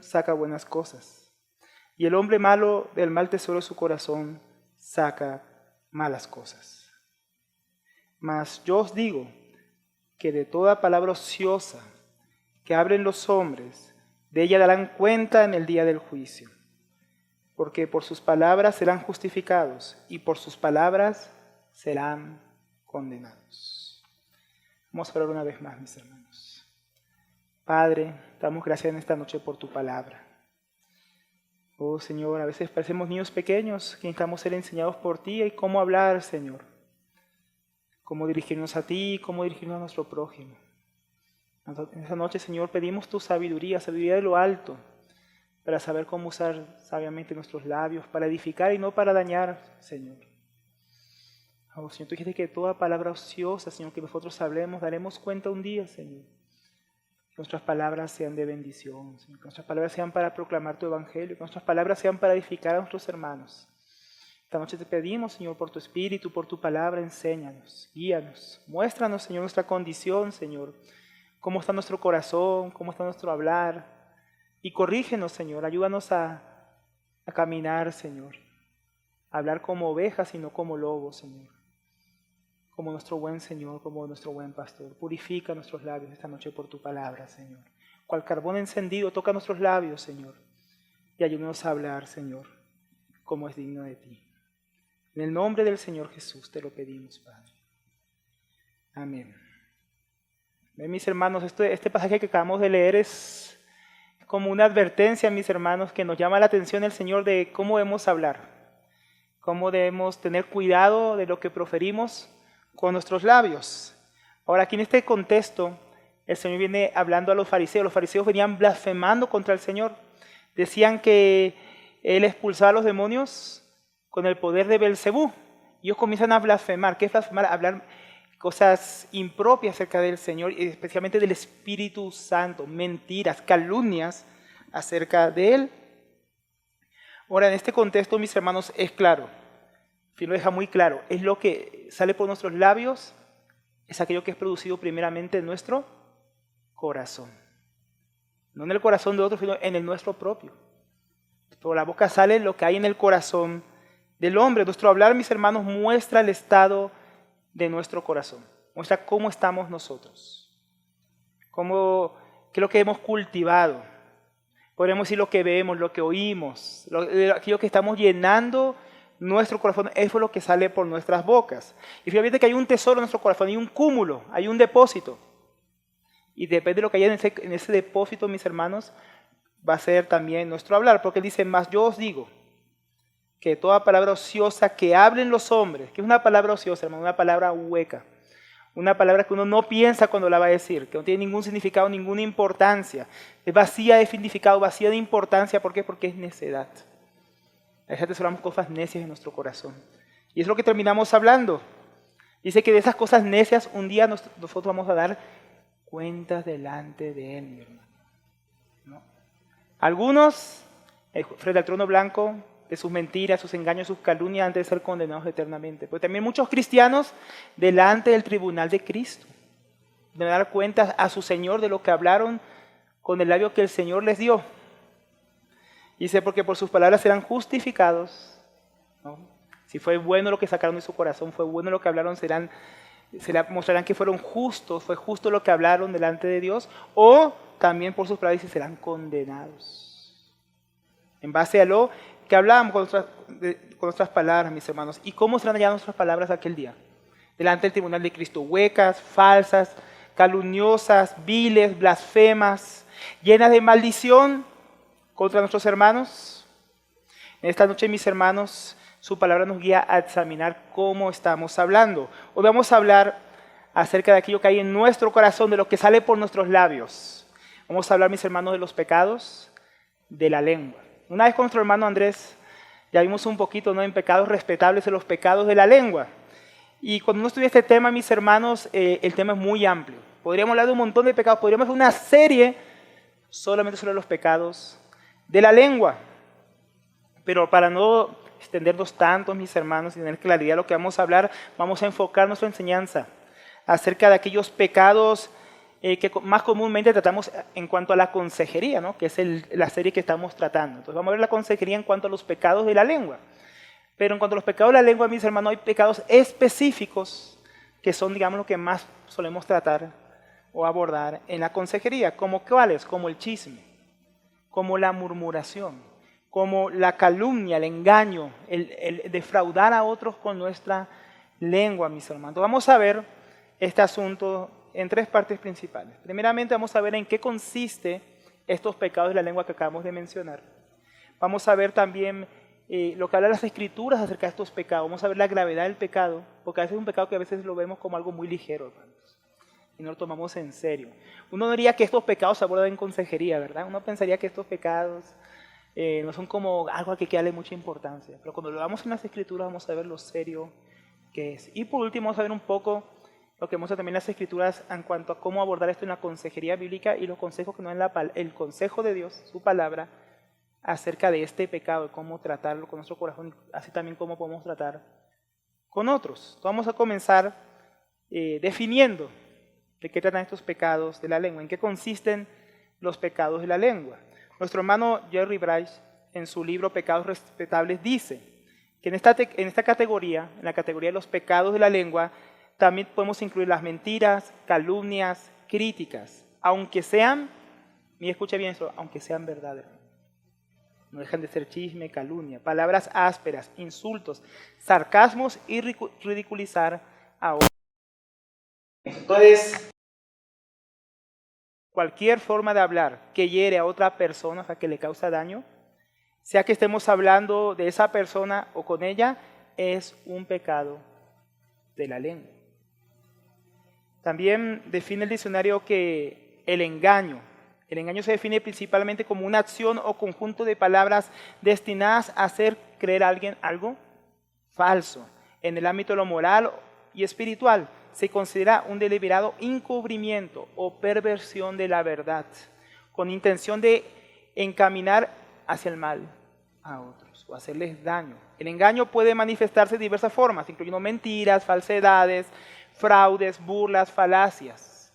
saca buenas cosas, y el hombre malo del mal tesoro de su corazón saca malas cosas. Mas yo os digo que de toda palabra ociosa que hablen los hombres, de ella darán cuenta en el día del juicio, porque por sus palabras serán justificados y por sus palabras serán condenados. Vamos a orar una vez más, mis hermanos. Padre, damos gracias en esta noche por tu palabra. Oh Señor, a veces parecemos niños pequeños que necesitamos ser enseñados por ti y cómo hablar, Señor. Cómo dirigirnos a ti, cómo dirigirnos a nuestro prójimo. En esta noche, Señor, pedimos tu sabiduría, sabiduría de lo alto, para saber cómo usar sabiamente nuestros labios, para edificar y no para dañar, Señor. Oh Señor, tú dijiste que toda palabra ociosa, Señor, que nosotros hablemos, daremos cuenta un día, Señor. Que nuestras palabras sean de bendición, Señor. Que nuestras palabras sean para proclamar tu evangelio. Que nuestras palabras sean para edificar a nuestros hermanos. Esta noche te pedimos, Señor, por tu Espíritu, por tu palabra, enséñanos, guíanos. Muéstranos, Señor, nuestra condición, Señor. Cómo está nuestro corazón, cómo está nuestro hablar. Y corrígenos, Señor. Ayúdanos a caminar, Señor. A hablar como ovejas y no como lobos, Señor. Como nuestro buen Señor, como nuestro buen pastor. Purifica nuestros labios esta noche por tu palabra, Señor. Cual carbón encendido, toca nuestros labios, Señor. Y ayúdanos a hablar, Señor, como es digno de ti. En el nombre del Señor Jesús te lo pedimos, Padre. Amén. Ven, mis hermanos, este pasaje que acabamos de leer es como una advertencia, mis hermanos, que nos llama la atención el Señor de cómo debemos hablar. Cómo debemos tener cuidado de lo que proferimos con nuestros labios. Ahora, aquí en este contexto, el Señor viene hablando a los fariseos. Los fariseos venían blasfemando contra el Señor. Decían que Él expulsaba a los demonios con el poder de Belcebú. Y ellos comienzan a blasfemar. ¿Qué es blasfemar? Hablar cosas impropias acerca del Señor, y especialmente del Espíritu Santo. Mentiras, calumnias acerca de Él. Ahora, en este contexto, mis hermanos, es claro. Si lo deja muy claro, es lo que sale por nuestros labios, es aquello que es producido primeramente en nuestro corazón. No en el corazón de otros, sino en el nuestro propio. Por la boca sale lo que hay en el corazón del hombre. Nuestro hablar, mis hermanos, muestra el estado de nuestro corazón. Muestra cómo estamos nosotros. ¿Qué es lo que hemos cultivado? Podríamos decir lo que vemos, lo que oímos, aquello que estamos llenando nuestro corazón, eso es lo que sale por nuestras bocas. Y fíjate que hay un tesoro en nuestro corazón, hay un cúmulo, hay un depósito. Y depende de lo que haya en ese depósito, mis hermanos, va a ser también nuestro hablar. Porque él dice, más yo os digo, que toda palabra ociosa que hablen los hombres, que es una palabra ociosa, hermano, una palabra hueca, una palabra que uno no piensa cuando la va a decir, que no tiene ningún significado, ninguna importancia, es vacía de significado, vacía de importancia. ¿Por qué? Porque es necedad. A veces atesoramos cosas necias en nuestro corazón. Y es lo que terminamos hablando. Dice que de esas cosas necias un día nosotros vamos a dar cuentas delante de Él, mi hermano. ¿No? Algunos, frente al trono blanco, de sus mentiras, sus engaños, sus calumnias, antes de ser condenados eternamente. Pero también muchos cristianos delante del tribunal de Cristo. De dar cuentas a su Señor de lo que hablaron con el labio que el Señor les dio. Dice, porque por sus palabras serán justificados, ¿no? Si fue bueno lo que sacaron de su corazón, fue bueno lo que hablaron, mostrarán que fueron justos, fue justo lo que hablaron delante de Dios, o también por sus palabras dice, serán condenados. En base a lo que hablábamos con nuestras palabras, mis hermanos. ¿Y cómo serán ya nuestras palabras aquel día? Delante del tribunal de Cristo, huecas, falsas, calumniosas, viles, blasfemas, llenas de maldición contra nuestros hermanos. En esta noche, mis hermanos, su palabra nos guía a examinar cómo estamos hablando. Hoy vamos a hablar acerca de aquello que hay en nuestro corazón, de lo que sale por nuestros labios. Vamos a hablar, mis hermanos, de los pecados de la lengua. Una vez con nuestro hermano Andrés, ya vimos un poquito, ¿no?, en pecados respetables, en los pecados de la lengua. Y cuando uno estudia este tema, mis hermanos, el tema es muy amplio. Podríamos hablar de un montón de pecados, podríamos hacer una serie solamente sobre los pecados de la lengua. Pero para no extendernos tanto, mis hermanos, y tener claridad de lo que vamos a hablar, vamos a enfocar nuestra enseñanza acerca de aquellos pecados que más comúnmente tratamos en cuanto a la consejería, ¿no? Que es la serie que estamos tratando. Entonces vamos a ver la consejería en cuanto a los pecados de la lengua. Pero en cuanto a los pecados de la lengua, mis hermanos, hay pecados específicos que son, digamos, lo que más solemos tratar o abordar en la consejería. ¿Como cuáles? Como el chisme, como la murmuración, como la calumnia, el engaño, el defraudar a otros con nuestra lengua, mis hermanos. Vamos a ver este asunto en tres partes principales. Primeramente vamos a ver en qué consiste estos pecados de la lengua que acabamos de mencionar. Vamos a ver también lo que hablan las Escrituras acerca de estos pecados. Vamos a ver la gravedad del pecado, porque a veces es un pecado que a veces lo vemos como algo muy ligero, hermanos, y no lo tomamos en serio. Uno no diría que estos pecados se abordan en consejería, ¿verdad? Uno pensaría que estos pecados no son como algo a que hay que darle mucha importancia, pero cuando lo vamos en las Escrituras vamos a ver lo serio que es. Y por último vamos a ver un poco lo que muestra también las Escrituras en cuanto a cómo abordar esto en la consejería bíblica y los consejos que nos da el consejo de Dios, su palabra, acerca de este pecado, cómo tratarlo con nuestro corazón, así también cómo podemos tratar con otros. Entonces vamos a comenzar definiendo de qué tratan estos pecados de la lengua, en qué consisten los pecados de la lengua. Nuestro hermano Jerry Bryce, en su libro Pecados Respetables, dice que en esta categoría, en la categoría de los pecados de la lengua, también podemos incluir las mentiras, calumnias, críticas, aunque sean, y escuche bien eso, aunque sean verdaderas. No dejan de ser chisme, calumnia, palabras ásperas, insultos, sarcasmos y ridiculizar a otros. Entonces, cualquier forma de hablar que hiere a otra persona, o sea, que le causa daño, sea que estemos hablando de esa persona o con ella, es un pecado de la lengua. También define el diccionario que el engaño se define principalmente como una acción o conjunto de palabras destinadas a hacer creer a alguien algo falso. En el ámbito de lo moral y espiritual se considera un deliberado encubrimiento o perversión de la verdad, con intención de encaminar hacia el mal a otros o hacerles daño. El engaño puede manifestarse de diversas formas, incluyendo mentiras, falsedades, fraudes, burlas, falacias.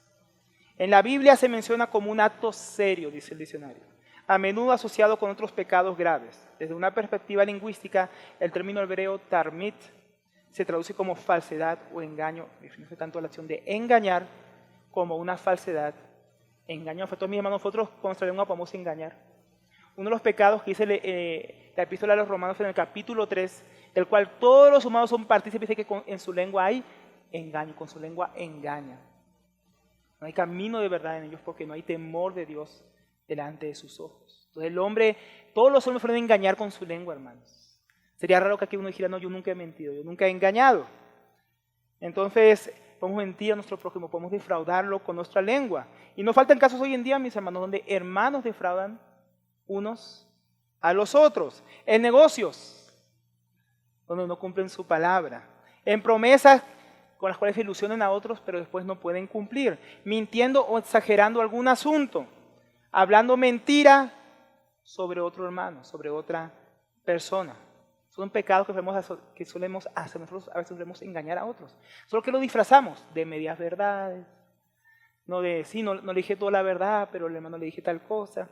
En la Biblia se menciona como un acto serio, dice el diccionario, a menudo asociado con otros pecados graves. Desde una perspectiva lingüística, el término hebreo tarmit se traduce como falsedad o engaño, define tanto la acción de engañar como una falsedad. Engaño, mis hermanos, nosotros con nuestra lengua podemos engañar. Uno de los pecados que dice la epístola a los Romanos en el capítulo 3, del cual todos los humanos son partícipes, dice que en su lengua hay engaño, con su lengua engaña. No hay camino de verdad en ellos porque no hay temor de Dios delante de sus ojos. Entonces todos los hombres fueron a engañar con su lengua, hermanos. Sería raro que aquí uno dijera, no, yo nunca he mentido, yo nunca he engañado. Entonces, podemos mentir a nuestro prójimo, podemos defraudarlo con nuestra lengua. Y no faltan casos hoy en día, mis hermanos, donde hermanos defraudan unos a los otros. En negocios, donde no cumplen su palabra. En promesas con las cuales se ilusionan a otros, pero después no pueden cumplir, mintiendo o exagerando algún asunto, hablando mentira sobre otro hermano, sobre otra persona. Son pecados que solemos hacer, nosotros a veces solemos engañar a otros, solo que lo disfrazamos de medias verdades, no le dije toda la verdad, pero al hermano le dije tal cosa.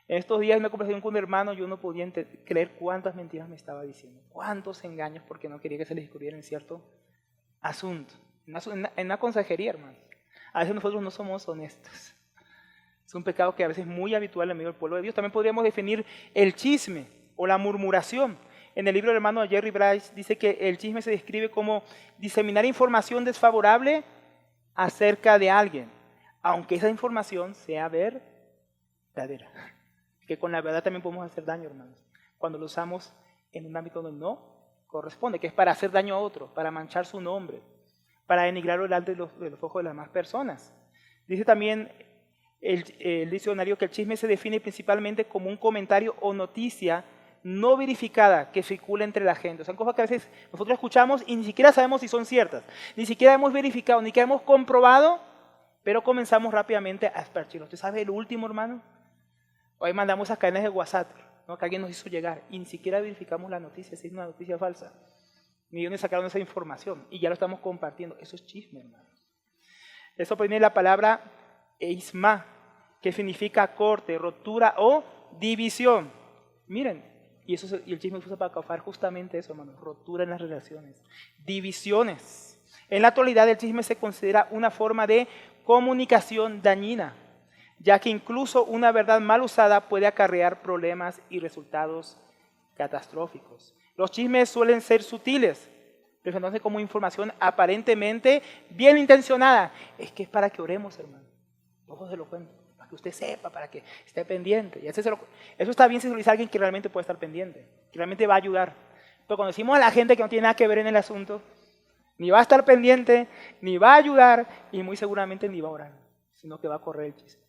En estos días en una conversación con un hermano yo no podía creer cuántas mentiras me estaba diciendo, cuántos engaños porque no quería que se les descubriera en cierto asunto, en una consejería, hermano. A veces nosotros no somos honestos. Es un pecado que a veces es muy habitual en medio del pueblo de Dios. También podríamos definir el chisme o la murmuración. En el libro del hermano Jerry Bryce dice que el chisme se describe como diseminar información desfavorable acerca de alguien, aunque esa información sea verdadera. Que con la verdad también podemos hacer daño, hermanos, cuando lo usamos en un ámbito donde no corresponde, que es para hacer daño a otro, para manchar su nombre, para denigrarlo delante de los ojos de las demás personas. Dice también el diccionario que el chisme se define principalmente como un comentario o noticia no verificada que circula entre la gente. Son cosas que a veces nosotros escuchamos y ni siquiera sabemos si son ciertas, ni siquiera hemos verificado, ni siquiera hemos comprobado, pero comenzamos rápidamente a esparcirlo. ¿Usted sabe el último, hermano? Hoy mandamos a cadenas de WhatsApp, ¿no? Que alguien nos hizo llegar y ni siquiera verificamos la noticia, si es una noticia falsa. Ni dónde sacaron esa información y ya lo estamos compartiendo. Eso es chisme, hermanos. Eso proviene de la palabra eisma, que significa corte, rotura o división. Miren, y el chisme se usa para causar justamente eso, hermanos, rotura en las relaciones, divisiones. En la actualidad el chisme se considera una forma de comunicación dañina, ya que incluso una verdad mal usada puede acarrear problemas y resultados catastróficos. Los chismes suelen ser sutiles, presentándose como información aparentemente bien intencionada. Es que es para que oremos, hermano. Ojo, se lo cuento, para que usted sepa, para que esté pendiente. Y eso está bien si se lo dice a alguien que realmente puede estar pendiente, que realmente va a ayudar. Pero cuando decimos a la gente que no tiene nada que ver en el asunto, ni va a estar pendiente, ni va a ayudar, y muy seguramente ni va a orar, sino que va a correr el chisme.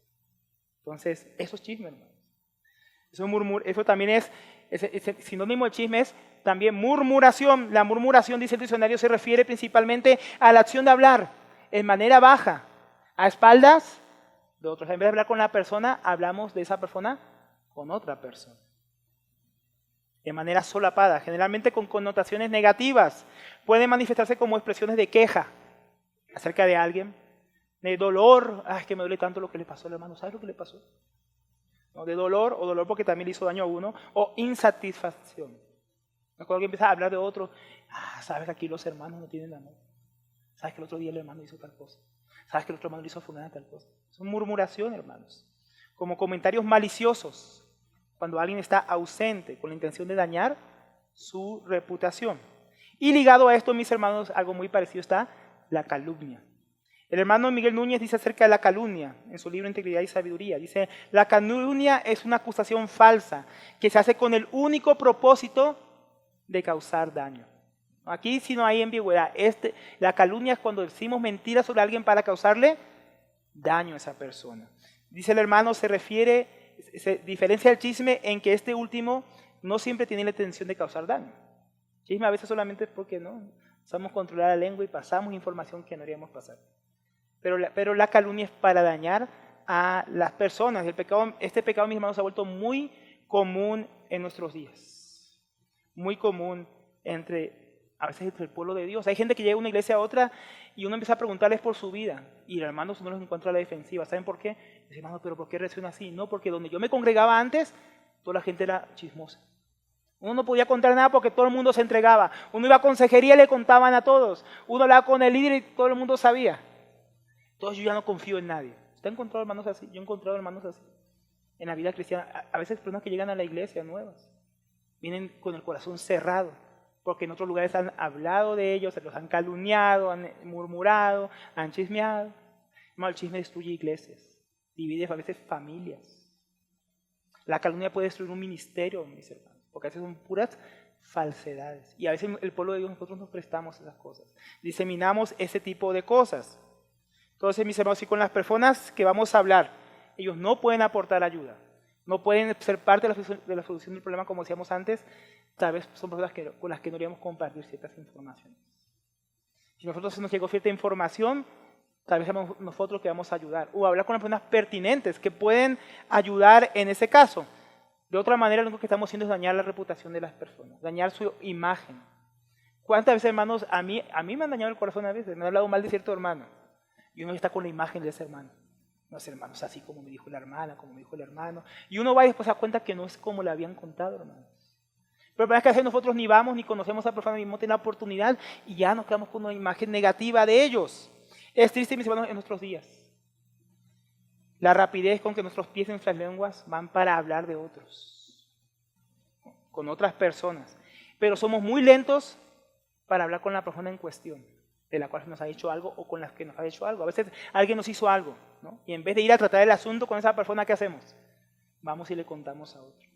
Entonces, eso es chisme, hermanos. Eso también es sinónimo de chisme, es también murmuración. La murmuración, dice el diccionario, se refiere principalmente a la acción de hablar en manera baja, a espaldas de otros. En vez de hablar con la persona, hablamos de esa persona con otra persona. De manera solapada, generalmente con connotaciones negativas. Pueden manifestarse como expresiones de queja acerca de alguien, de dolor. Es que me duele tanto lo que le pasó al hermano. ¿Sabes lo que le pasó? ¿No? De dolor, o dolor porque también le hizo daño a uno, o insatisfacción. Cuando alguien empieza a hablar de otro, sabes que aquí los hermanos no tienen amor. Sabes que el otro día el hermano hizo tal cosa. Sabes que el otro hermano le hizo fulana tal cosa. Son murmuraciones, hermanos. Como comentarios maliciosos, cuando alguien está ausente con la intención de dañar su reputación. Y ligado a esto, mis hermanos, algo muy parecido está la calumnia. El hermano Miguel Núñez dice acerca de la calumnia, en su libro Integridad y Sabiduría, dice, la calumnia es una acusación falsa que se hace con el único propósito de causar daño. Aquí sí no hay ambigüedad. La calumnia es cuando decimos mentiras sobre alguien para causarle daño a esa persona. Dice el hermano, se diferencia el chisme en que este último no siempre tiene la intención de causar daño. Chisme a veces solamente es porque no sabemos controlar la lengua y pasamos información que no deberíamos pasar. Pero la calumnia es para dañar a las personas. Este pecado, mis hermanos, se ha vuelto muy común en nuestros días. Muy común a veces entre el pueblo de Dios. Hay gente que llega a una iglesia a otra y uno empieza a preguntarles por su vida. Y el hermano no los encuentra a la defensiva. ¿Saben por qué? Dice, hermano, ¿pero por qué reacciona así? No, porque donde yo me congregaba antes, toda la gente era chismosa. Uno no podía contar nada porque todo el mundo se entregaba. Uno iba a consejería y le contaban a todos. Uno hablaba con el líder y todo el mundo sabía. Entonces yo ya no confío en nadie. ¿Usted ha encontrado hermanos así? Yo he encontrado hermanos así. En la vida cristiana, a veces personas que llegan a la iglesia nuevas, vienen con el corazón cerrado, porque en otros lugares han hablado de ellos, se los han calumniado, han murmurado, han chismeado. El chisme destruye iglesias, divide a veces familias. La calumnia puede destruir un ministerio, mis hermanos, porque a veces son puras falsedades. Y a veces el pueblo de Dios, nosotros nos prestamos esas cosas, diseminamos ese tipo de cosas. Entonces, mis hermanos, y con las personas que vamos a hablar, ellos no pueden aportar ayuda, no pueden ser parte de la solución del problema, como decíamos antes, tal vez son personas con las que no deberíamos compartir ciertas informaciones. Si nosotros nos llegó cierta información, tal vez seamos nosotros que vamos a ayudar, o hablar con las personas pertinentes que pueden ayudar en ese caso. De otra manera, lo único que estamos haciendo es dañar la reputación de las personas, dañar su imagen. ¿Cuántas veces, hermanos, a mí me han dañado el corazón a veces? Me han hablado mal de cierto hermano. Y uno está con la imagen de ese hermano. No es hermano, es así como me dijo la hermana, como me dijo el hermano. Y uno va y después se da cuenta que no es como le habían contado, hermanos. Pero es que a veces nosotros ni vamos ni conocemos a la persona, ni no tenemos la oportunidad y ya nos quedamos con una imagen negativa de ellos. Es triste, mis hermanos, en nuestros días. La rapidez con que nuestros pies en nuestras lenguas van para hablar de otros, con otras personas. Pero somos muy lentos para hablar con la persona en cuestión, de la cual nos ha hecho algo o con las que nos ha hecho algo. A veces alguien nos hizo algo, ¿no? Y en vez de ir a tratar el asunto con esa persona, ¿qué hacemos? Vamos y le contamos a otro.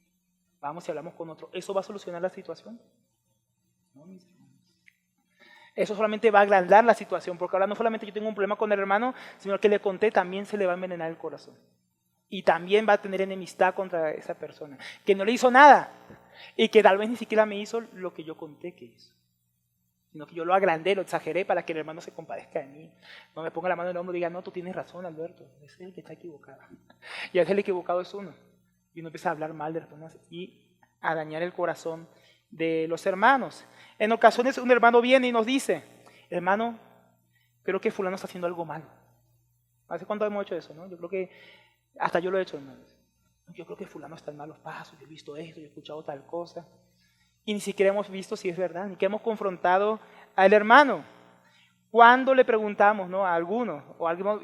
Vamos y hablamos con otro. ¿Eso va a solucionar la situación? No, mis hermanos. Eso solamente va a agrandar la situación, porque ahora no solamente yo tengo un problema con el hermano, sino que le conté, también se le va a envenenar el corazón. Y también va a tener enemistad contra esa persona, que no le hizo nada, y que tal vez ni siquiera me hizo lo que yo conté que hizo. Sino que yo lo agrandé, lo exageré para que el hermano se compadezca de mí. No me ponga la mano en el hombro y diga, no, tú tienes razón, Alberto, ese es el que está equivocado. Y a veces el equivocado es uno. Y uno empieza a hablar mal de las personas y a dañar el corazón de los hermanos. En ocasiones un hermano viene y nos dice, hermano, creo que fulano está haciendo algo malo. ¿Hace cuánto hemos hecho eso, no? Yo creo que hasta yo lo he hecho, hermanos. Yo creo que fulano está en malos pasos, yo he visto esto, yo he escuchado tal cosa. Y ni siquiera hemos visto si es verdad, ni que hemos confrontado al hermano. Cuando le preguntamos, ¿no?, a alguno, o alguno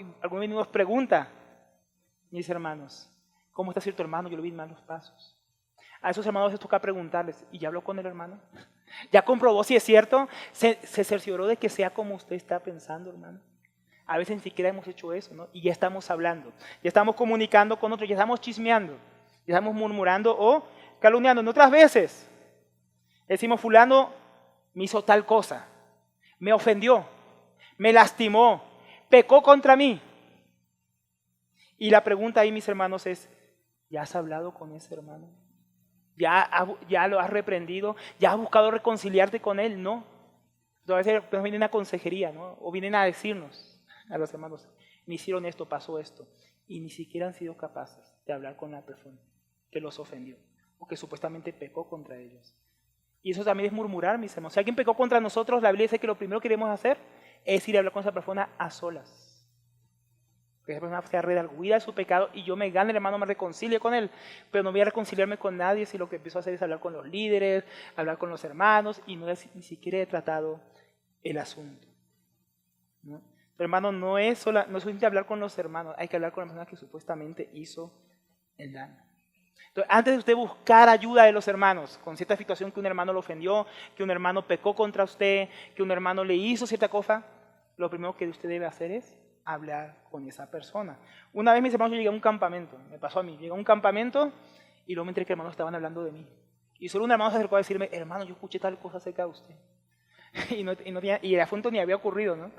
nos pregunta, mis hermanos, ¿cómo está cierto hermano? Yo lo vi en malos pasos. A esos hermanos les toca preguntarles, ¿y ya habló con el hermano? ¿Ya comprobó si es cierto? ¿Se cercioró de que sea como usted está pensando, hermano? A veces ni siquiera hemos hecho eso, ¿no? Y ya estamos hablando, ya estamos comunicando con otros, ya estamos chismeando, ya estamos murmurando o calumniando. En otras veces decimos, fulano me hizo tal cosa, me ofendió, me lastimó, pecó contra mí. Y la pregunta ahí, mis hermanos, es, ¿ya has hablado con ese hermano? ¿Ya lo has reprendido? ¿Ya has buscado reconciliarte con él? No. Entonces, a veces nos vienen a consejería, ¿no? O vienen a decirnos a los hermanos, me hicieron esto, pasó esto. Y ni siquiera han sido capaces de hablar con la persona que los ofendió o que supuestamente pecó contra ellos. Y eso también es murmurar, mis hermanos. Si alguien pecó contra nosotros, la Biblia dice que lo primero que queremos hacer es ir a hablar con esa persona a solas. Que esa persona sea redarguida de su pecado y yo me gane, el hermano, me reconcilie con él. Pero no voy a reconciliarme con nadie si lo que empiezo a hacer es hablar con los líderes, hablar con los hermanos y ni siquiera he tratado el asunto, ¿no? Pero, hermano, no es suficiente hablar con los hermanos, hay que hablar con la persona que supuestamente hizo el daño. Entonces, antes de usted buscar ayuda de los hermanos, con cierta situación que un hermano lo ofendió, que un hermano pecó contra usted, que un hermano le hizo cierta cosa, lo primero que usted debe hacer es hablar con esa persona. Una vez, mis hermanos, yo llegué a un campamento, me pasó a mí, llegué a un campamento y luego me enteré que hermanos estaban hablando de mí. Y solo un hermano se acercó a decirme, hermano, yo escuché tal cosa acerca de usted. Y el asunto ni había ocurrido, ¿no?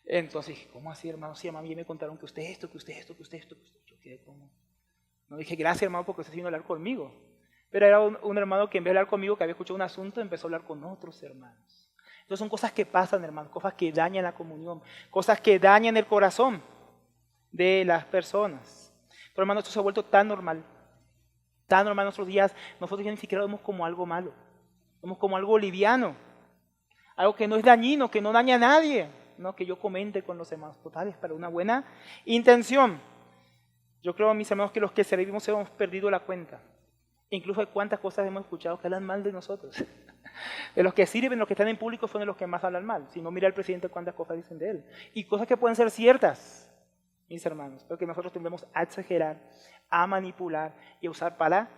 Entonces dije, ¿cómo así, hermano? Sí, hermano, ya me contaron que usted esto, que usted esto, que usted esto, que usted esto. Yo quedé como... No dije, gracias, hermano, porque usted vino a hablar conmigo. Pero era un hermano que en vez de hablar conmigo, que había escuchado un asunto, empezó a hablar con otros hermanos. Entonces son cosas que pasan, hermano, cosas que dañan la comunión, cosas que dañan el corazón de las personas. Pero, hermano, esto se ha vuelto tan normal en nuestros días, nosotros ya ni siquiera lo vemos como algo malo, lo vemos como algo liviano, algo que no es dañino, que no daña a nadie, ¿no? Que yo comente con los hermanos, totales, para una buena intención. Yo creo, mis hermanos, que los que servimos hemos perdido la cuenta. Incluso de cuántas cosas hemos escuchado que hablan mal de nosotros. De los que sirven, los que están en público, son de los que más hablan mal. Si no, mira al presidente cuántas cosas dicen de él. Y cosas que pueden ser ciertas, mis hermanos, pero que nosotros tendemos a exagerar, a manipular y a usar para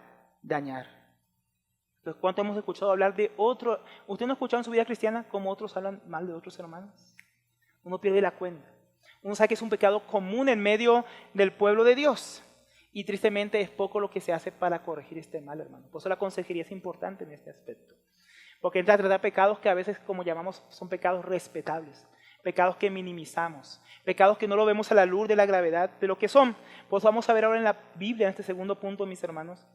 dañar. Entonces, ¿cuánto hemos escuchado hablar de otro? ¿Usted no ha escuchado en su vida cristiana cómo otros hablan mal de otros hermanos? Uno pierde la cuenta. Uno sabe que es un pecado común en medio del pueblo de Dios. Y tristemente es poco lo que se hace para corregir este mal, hermano. Por eso la consejería es importante en este aspecto. Porque entra a tratar pecados que a veces, como llamamos, son pecados respetables. Pecados que minimizamos. Pecados que no lo vemos a la luz de la gravedad de lo que son. Pues vamos a ver ahora en la Biblia, en este segundo punto, mis hermanos,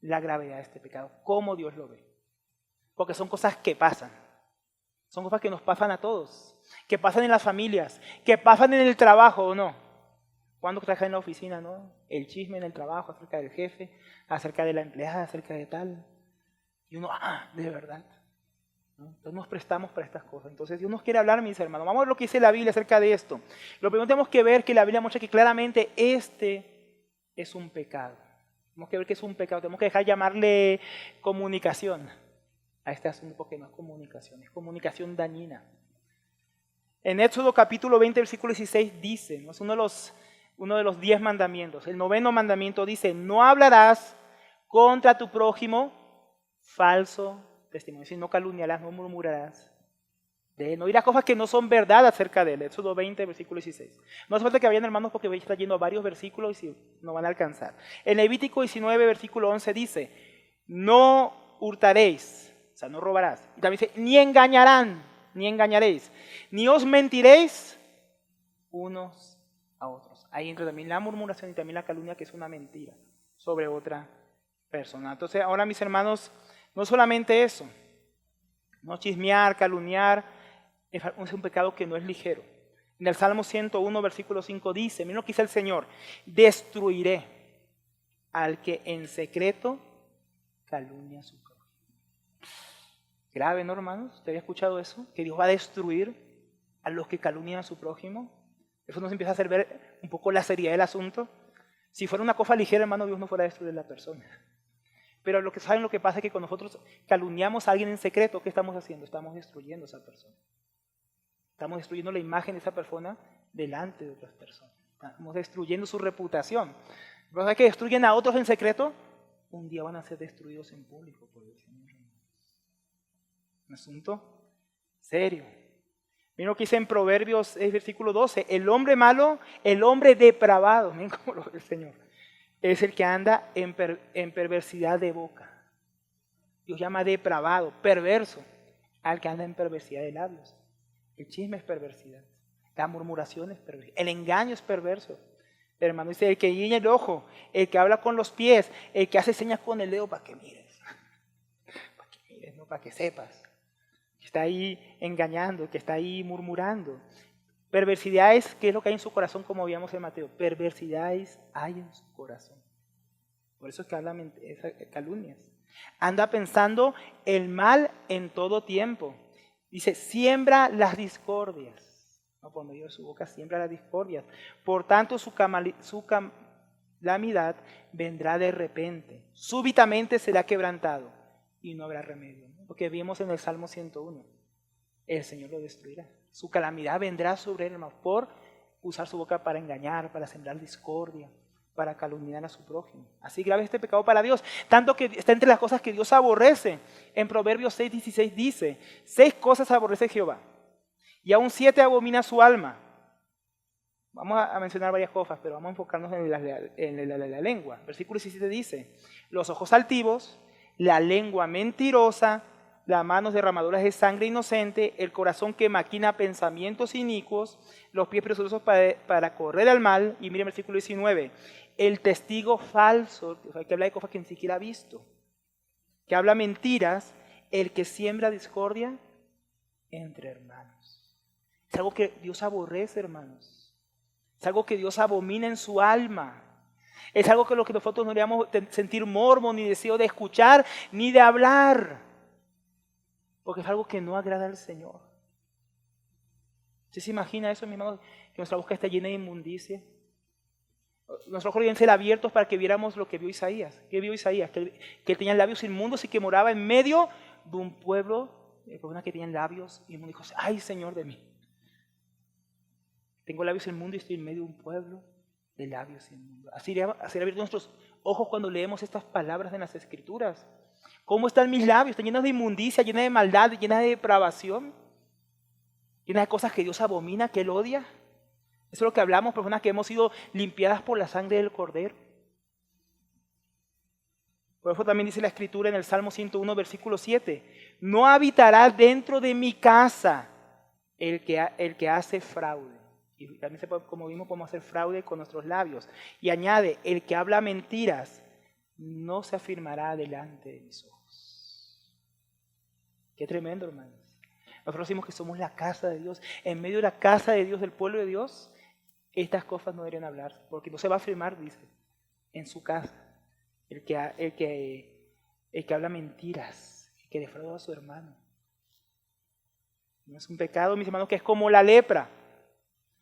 la gravedad de este pecado. Cómo Dios lo ve. Porque son cosas que pasan. Son cosas que nos pasan a todos. Que pasan en las familias. Que pasan en el trabajo o no. Cuando trabajas en la oficina, ¿no? El chisme en el trabajo acerca del jefe, acerca de la empleada, acerca de tal. Y uno, de verdad. ¿No? Entonces nos prestamos para estas cosas. Entonces Dios nos quiere hablar, mis hermanos. Vamos a ver lo que dice la Biblia acerca de esto. Lo primero tenemos que ver que la Biblia muestra que claramente este es un pecado. Tenemos que ver que es un pecado. Tenemos que dejar llamarle comunicación a este asunto porque no es comunicación dañina. En Éxodo capítulo 20, versículo 16 dice, ¿no? Es uno de los 10 mandamientos. El 9º mandamiento dice, no hablarás contra tu prójimo falso testimonio. Si no calumniarás, no murmurarás de él. No dirás cosas que no son verdad acerca de él. Éxodo 20, versículo 16. No hace falta que vayan, hermanos, porque está yendo a varios versículos y no van a alcanzar. En Levítico 19, versículo 11 dice, no hurtaréis, o sea, no robarás. Y también dice, ni engañaréis, ni os mentiréis unos a otros. Ahí entra también la murmuración y también la calumnia, que es una mentira sobre otra persona. Entonces, ahora, mis hermanos, no solamente eso, no chismear, calumniar, es un pecado que no es ligero. En el Salmo 101, versículo 5 dice, miren lo que dice el Señor, destruiré al que en secreto calumnia a su prójimo. Grave, ¿no, hermanos? ¿Usted había escuchado eso? Que Dios va a destruir a los que calumnian a su prójimo. Eso nos empieza a hacer ver un poco la seriedad del asunto. Si fuera una cosa ligera, hermano, Dios no fuera a destruir a la persona. Pero saben lo que pasa es que cuando nosotros calumniamos a alguien en secreto, ¿qué estamos haciendo? Estamos destruyendo a esa persona. Estamos destruyendo la imagen de esa persona delante de otras personas. Estamos destruyendo su reputación. Pero ¿sabes que destruyen a otros en secreto? Un día van a ser destruidos en público por el Señor. Un asunto serio. Miren lo que dice en Proverbios, versículo 12. El hombre malo, el hombre depravado, miren cómo lo ve el Señor, es el que anda en perversidad de boca. Dios llama depravado, perverso, al que anda en perversidad de labios. El chisme es perversidad, la murmuración es perversidad, el engaño es perverso. El hermano dice, el que guiña el ojo, el que habla con los pies, el que hace señas con el dedo para que mires. Para que mires, no para que sepas. Que está ahí engañando, que está ahí murmurando. Perversidades, ¿qué es lo que hay en su corazón? Como veíamos en Mateo, perversidades hay en su corazón. Por eso es que habla calumnias. Anda pensando el mal en todo tiempo. Dice, siembra las discordias. No, por medio de su boca siembra las discordias. Por tanto, su calamidad vendrá de repente. Súbitamente será quebrantado y no habrá remedio. Lo que vimos en el Salmo 101. El Señor lo destruirá. Su calamidad vendrá sobre él, hermano, por usar su boca para engañar, para sembrar discordia, para calumniar a su prójimo. Así grave este pecado para Dios, tanto que está entre las cosas que Dios aborrece. En Proverbios 6:16 dice, 6 cosas aborrece Jehová, y aún 7 abomina su alma. Vamos a mencionar varias cosas, pero vamos a enfocarnos en la lengua. Versículo 17 dice, los ojos altivos, la lengua mentirosa, las manos derramadoras de sangre inocente, el corazón que maquina pensamientos inicuos, los pies presurosos para correr al mal. Y miren el versículo 19, el testigo falso, que habla de cosas que ni siquiera ha visto, que habla mentiras, el que siembra discordia entre hermanos. Es algo que Dios aborrece, hermanos. Es algo que Dios abomina en su alma. Es algo que nosotros no debemos sentir morbo, ni deseo de escuchar, ni de hablar. Porque es algo que no agrada al Señor. ¿Usted se imagina eso, mi hermano? Que nuestra boca está llena de inmundicia. Nuestros ojos deben ser abiertos para que viéramos lo que vio Isaías. ¿Qué vio Isaías? Que tenía labios inmundos y que moraba en medio de un pueblo de personas que tenían labios inmundos. Dijo, ay, Señor de mí. Tengo labios inmundos y estoy en medio de un pueblo de labios inmundos. Así abiertos nuestros ojos cuando leemos estas palabras en las Escrituras. ¿Cómo están mis labios? Están llenos de inmundicia, llenos de maldad, llenos de depravación, llenos de cosas que Dios abomina, que Él odia. Eso es lo que hablamos, personas que hemos sido limpiadas por la sangre del Cordero. Por eso también dice la Escritura en el Salmo 101, versículo 7, no habitará dentro de mi casa el que hace fraude. Y también, como vimos, podemos hacer fraude con nuestros labios. Y añade, el que habla mentiras no se afirmará delante de mis ojos. Qué tremendo, hermanos. Nosotros decimos que somos la casa de Dios. En medio de la casa de Dios, del pueblo de Dios, estas cosas no deberían hablar, porque no se va a afirmar, dice, en su casa, el que habla mentiras, el que defrauda a su hermano. No es un pecado, mis hermanos, que es como la lepra.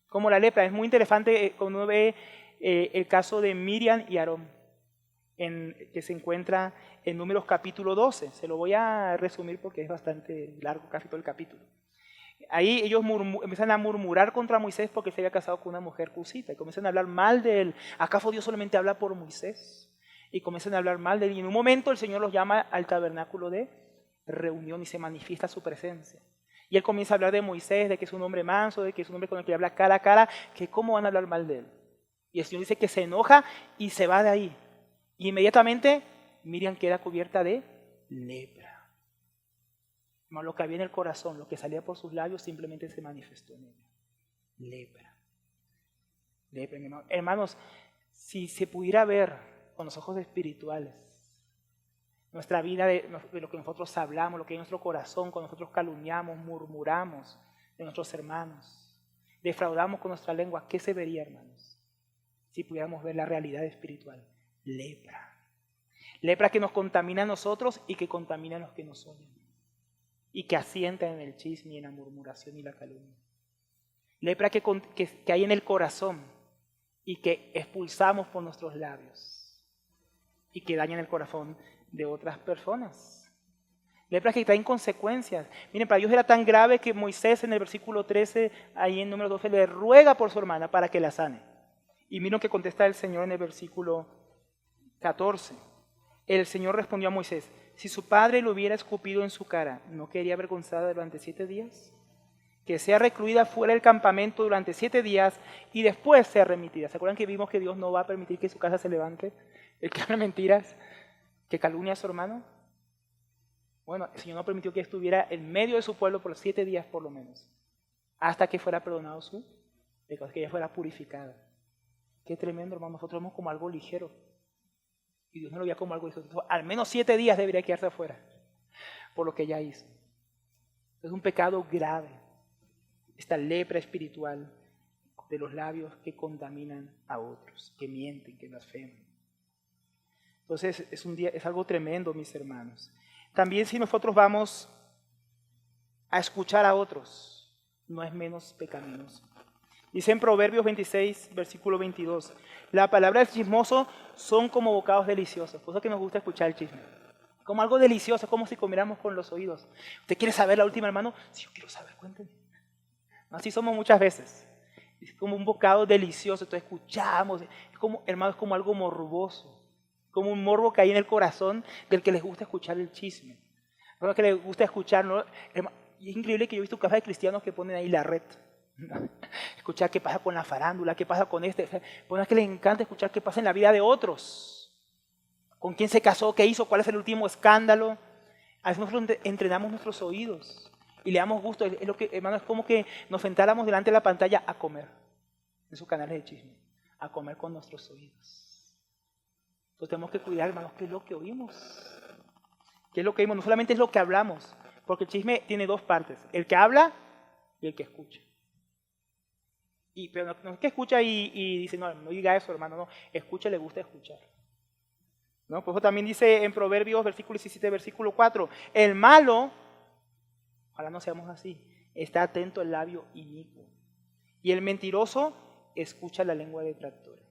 Como la lepra. Es muy interesante cuando uno ve el caso de Miriam y Aarón, que se encuentra en Números capítulo 12. Se lo voy a resumir porque es bastante largo, casi todo el capítulo. Ahí ellos empiezan a murmurar contra Moisés porque se había casado con una mujer cusita y comienzan a hablar mal de él. ¿Acaso Dios solamente habla por Moisés? Y comienzan a hablar mal de él. Y en un momento el Señor los llama al tabernáculo de reunión y se manifiesta su presencia. Y él comienza a hablar de Moisés, de que es un hombre manso, de que es un hombre con el que habla cara a cara, que cómo van a hablar mal de él. Y el Señor dice que se enoja y se va de ahí. Y inmediatamente Miriam queda cubierta de lepra. Lo que había en el corazón, lo que salía por sus labios, simplemente se manifestó en ella. Lepra. Lepra, hermanos, si se pudiera ver con los ojos espirituales nuestra vida de lo que nosotros hablamos, lo que hay en nuestro corazón, cuando nosotros calumniamos, murmuramos de nuestros hermanos, defraudamos con nuestra lengua, ¿qué se vería, hermanos? Si pudiéramos ver la realidad espiritual. Lepra. Lepra que nos contamina a nosotros y que contamina a los que nos oyen. Y que asientan en el chisme y en la murmuración y la calumnia. lepra que hay en el corazón y que expulsamos por nuestros labios y que dañan el corazón de otras personas. Lepras que traen consecuencias. Miren, para Dios era tan grave que Moisés en el versículo 13, ahí en número 12, le ruega por su hermana para que la sane. Y miren que contesta el Señor en el versículo 14. El Señor respondió a Moisés, si su padre lo hubiera escupido en su cara, ¿no quedaría avergonzada durante 7 días? Que sea recluida fuera del campamento durante 7 días y después sea remitida. ¿Se acuerdan que vimos que Dios no va a permitir que su casa se levante? El que habla mentiras, que calumnia a su hermano. Bueno, el Señor no permitió que estuviera en medio de su pueblo por 7 días por lo menos, hasta que fuera perdonado su pecado, que ella fuera purificada. Qué tremendo, hermano. Nosotros vemos como algo ligero. Y Dios no lo veía como algo ligero. Al menos 7 días debería quedarse afuera, por lo que ella hizo. Es un pecado grave, esta lepra espiritual de los labios que contaminan a otros, que mienten, que blasfeman. Entonces es algo tremendo, mis hermanos. También si nosotros vamos a escuchar a otros, no es menos pecaminoso. Dice en Proverbios 26, versículo 22, la palabra del chismoso son como bocados deliciosos. Por eso que nos gusta escuchar el chisme. Como algo delicioso, como si comiéramos con los oídos. ¿Usted quiere saber la última, hermano? Sí, yo quiero saber, cuénteme. Así somos muchas veces. Es como un bocado delicioso, entonces escuchamos. Es como, hermano, es como algo morboso. Como un morbo que hay en el corazón del que les gusta escuchar el chisme. Bueno, que les gusta escuchar, ¿no? Y es increíble que yo he visto casas de cristianos que ponen ahí la red. Escuchar qué pasa con la farándula, qué pasa con este. Bueno, es que les encanta escuchar qué pasa en la vida de otros. Con quién se casó, qué hizo, cuál es el último escándalo. A veces nosotros entrenamos nuestros oídos y le damos gusto. Es lo que, hermano, es como que nos sentáramos delante de la pantalla a comer en sus canales de chisme, a comer con nuestros oídos. Entonces tenemos que cuidar, hermanos, qué es lo que oímos. ¿Qué es lo que oímos? No solamente es lo que hablamos, porque el chisme tiene 2 partes, el que habla y el que escucha. Pero no es que escucha y dice, no diga eso, hermano, no, escucha, le gusta escuchar. ¿No? Por eso también dice en Proverbios, versículo 17, versículo 4, el malo, ojalá no seamos así, está atento al labio inicuo, y el mentiroso escucha la lengua detractora.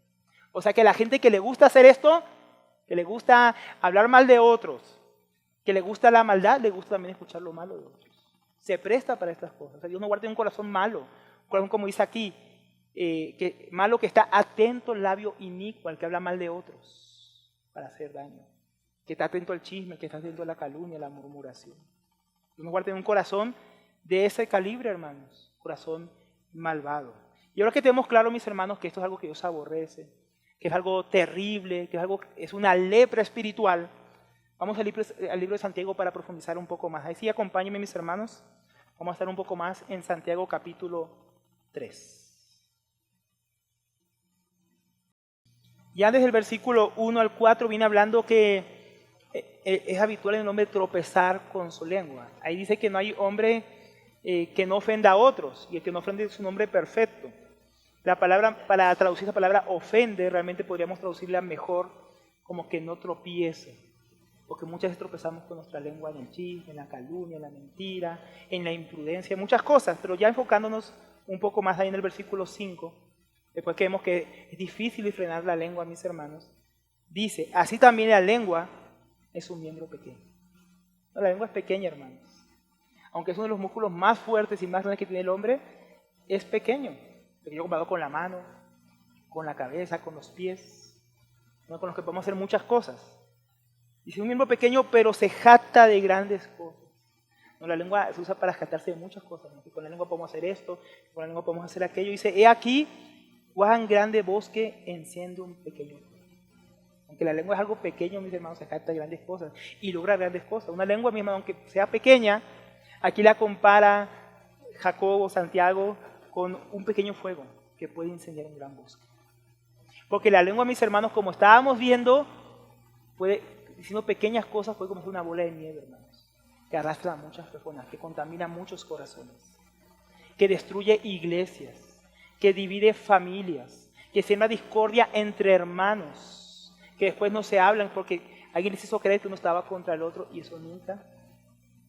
O sea que la gente que le gusta hacer esto, que le gusta hablar mal de otros, que le gusta la maldad, le gusta también escuchar lo malo de otros. Se presta para estas cosas. O sea, Dios no guarda un corazón malo, un corazón como dice aquí, malo que está atento al labio inicuo, al que habla mal de otros, para hacer daño. Que está atento al chisme, que está atento a la calumnia, a la murmuración. Dios no guarda un corazón de ese calibre, hermanos, corazón malvado. Y ahora que tenemos claro, mis hermanos, que esto es algo que Dios aborrece, que es algo terrible, que es una lepra espiritual. Vamos al libro de Santiago para profundizar un poco más. Ahí sí, acompáñenme, mis hermanos. Vamos a estar un poco más en Santiago capítulo 3. Ya desde el versículo 1 al 4 viene hablando que es habitual en el hombre tropezar con su lengua. Ahí dice que no hay hombre que no ofenda a otros, y el que no ofende es un hombre perfecto. La palabra, para traducir esa palabra ofende, realmente podríamos traducirla mejor como que no tropiece. Porque muchas veces tropezamos con nuestra lengua en el chisme, en la calumnia, en la mentira, en la imprudencia, en muchas cosas. Pero ya enfocándonos un poco más ahí en el versículo 5, después que vemos que es difícil frenar la lengua, mis hermanos, dice, así también la lengua es un miembro pequeño. No, la lengua es pequeña, hermanos. Aunque es uno de los músculos más fuertes y más grandes que tiene el hombre, es pequeño. Pequeño comparado con la mano, con la cabeza, con los pies, ¿no? Con los que podemos hacer muchas cosas. Dice un miembro pequeño, pero se jacta de grandes cosas. No, la lengua se usa para jactarse de muchas cosas. ¿No? Con la lengua podemos hacer esto, con la lengua podemos hacer aquello. Dice, he aquí, cuán grande bosque enciende un pequeño. Aunque la lengua es algo pequeño, mis hermanos, se jacta de grandes cosas y logra grandes cosas. Una lengua, mis hermanos, aunque sea pequeña, aquí la compara Jacobo, Santiago, con un pequeño fuego que puede incendiar un gran bosque. Porque la lengua, mis hermanos, como estábamos viendo, puede, diciendo pequeñas cosas, puede como una bola de nieve, hermanos, que arrastra a muchas personas, que contamina muchos corazones, que destruye iglesias, que divide familias, que siembra discordia entre hermanos, que después no se hablan porque alguien les hizo creer que uno estaba contra el otro y eso nunca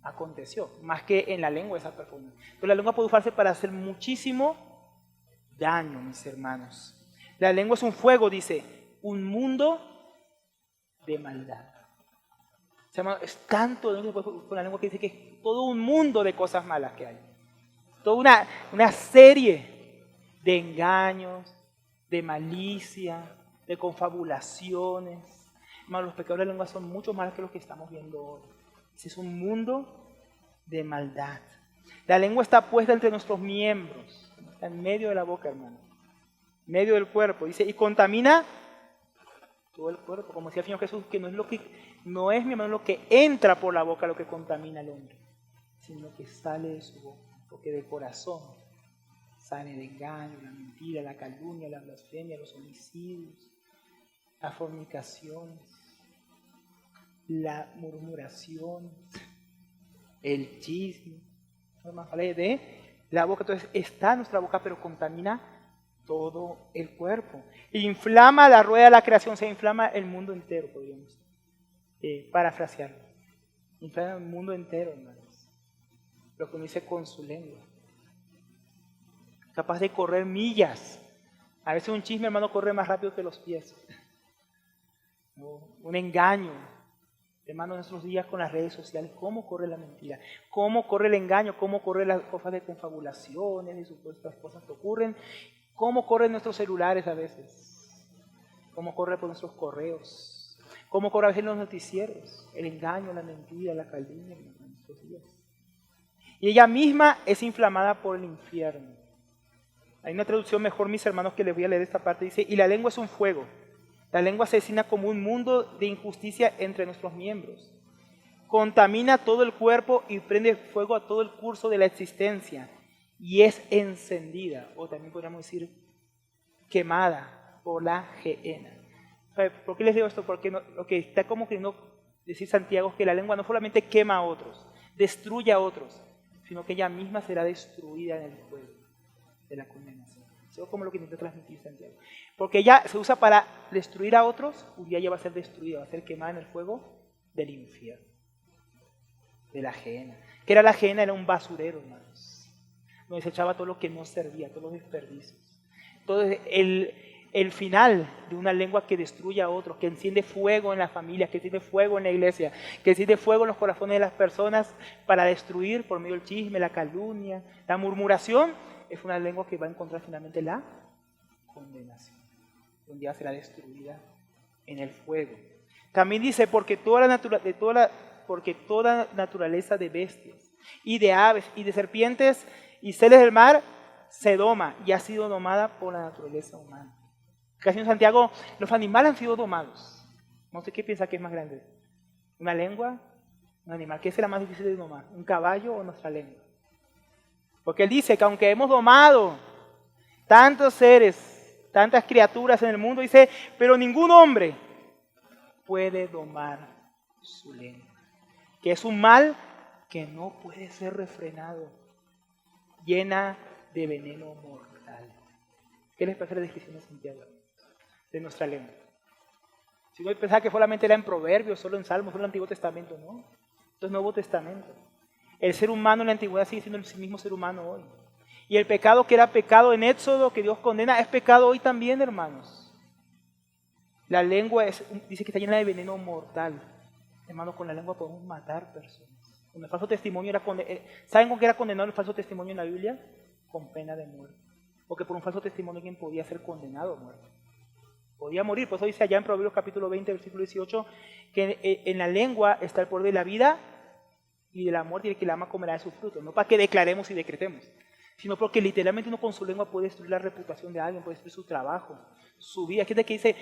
aconteció, más que en la lengua de esa persona. Pero la lengua puede usarse para hacer muchísimo daño, mis hermanos. La lengua es un fuego, dice, un mundo de maldad. Es tanto con la lengua que dice que es todo un mundo de cosas malas que hay. Toda una serie de engaños, de malicia, de confabulaciones. Hermanos, los pecados de la lengua son mucho más que los que estamos viendo hoy. Es un mundo de maldad. La lengua está puesta entre nuestros miembros, está en medio de la boca, hermano, en medio del cuerpo, dice, y contamina todo el cuerpo, como decía el Señor Jesús, que no es mi hermano lo que entra por la boca lo que contamina al hombre, sino lo que sale de su boca, porque del corazón sale el engaño, la mentira, la calumnia, la blasfemia, los homicidios, las fornicaciones, la murmuración, el chisme. Más vale de la boca, entonces está en nuestra boca, pero contamina todo el cuerpo. Inflama la rueda de la creación, se inflama el mundo entero, podríamos parafrasearlo. Inflama el mundo entero, hermanos. Lo que uno dice con su lengua. Capaz de correr millas. A veces un chisme, hermano, corre más rápido que los pies. Un engaño. Hermano, en nuestros días con las redes sociales, cómo corre la mentira, cómo corre el engaño, cómo corren las cosas de confabulaciones y supuestas cosas que ocurren, cómo corren nuestros celulares a veces, cómo corre por nuestros correos, cómo corre a veces los noticieros, el engaño, la mentira, la calumnia en nuestros días. Y ella misma es inflamada por el infierno. Hay una traducción mejor, mis hermanos, que les voy a leer esta parte, dice, y la lengua es un fuego. La lengua asesina como un mundo de injusticia entre nuestros miembros. Contamina todo el cuerpo y prende fuego a todo el curso de la existencia. Y es encendida, o también podríamos decir quemada por la gehenna. ¿Por qué les digo esto? Porque lo que está como queriendo decir Santiago es que la lengua no solamente quema a otros, destruye a otros, sino que ella misma será destruida en el fuego de la condenación. Eso es como lo que intenta transmitir Santiago. Porque ella se usa para destruir a otros, un día ella va a ser destruida, va a ser quemada en el fuego del infierno, de la gehenna. ¿Qué era la gehenna? Era un basurero, hermanos, donde se echaba todo lo que no servía, todos los desperdicios. Entonces, el final de una lengua que destruye a otros, que enciende fuego en las familias, que enciende fuego en la iglesia, que enciende fuego en los corazones de las personas para destruir por medio del chisme, la calumnia, la murmuración, es una lengua que va a encontrar finalmente la condenación. Un día será destruida en el fuego. También dice, porque toda naturaleza de bestias y de aves y de serpientes y seres del mar se doma y ha sido domada por la naturaleza humana. Casi en Santiago, los animales han sido domados. No sé qué piensa que es más grande. ¿Una lengua? ¿Un animal? ¿Qué será más difícil de domar? ¿Un caballo o nuestra lengua? Porque él dice que aunque hemos domado tantos seres, tantas criaturas en el mundo, dice, pero ningún hombre puede domar su lengua. Que es un mal que no puede ser refrenado, llena de veneno mortal. ¿Qué les parece la descripción de Santiago de nuestra lengua? Si no pensaba que solamente era en Proverbios, solo en Salmos, solo en el Antiguo Testamento, no. Esto es Nuevo Testamento. El ser humano en la antigüedad sigue siendo el mismo ser humano hoy. Y el pecado que era pecado en Éxodo, que Dios condena, es pecado hoy también, hermanos. La lengua dice que está llena de veneno mortal. Hermanos, con la lengua podemos matar personas. Con el falso testimonio ¿saben con qué era condenado el falso testimonio en la Biblia? Con pena de muerte. Porque por un falso testimonio alguien podía ser condenado a muerte. Podía morir. Por eso dice allá en Proverbios capítulo 20, versículo 18, que en la lengua está el poder de la vida y de la muerte, y el que la ama comerá de su fruto. No para que declaremos y decretemos, sino porque literalmente uno con su lengua puede destruir la reputación de alguien, puede destruir su trabajo, su vida. Hay gente que dice,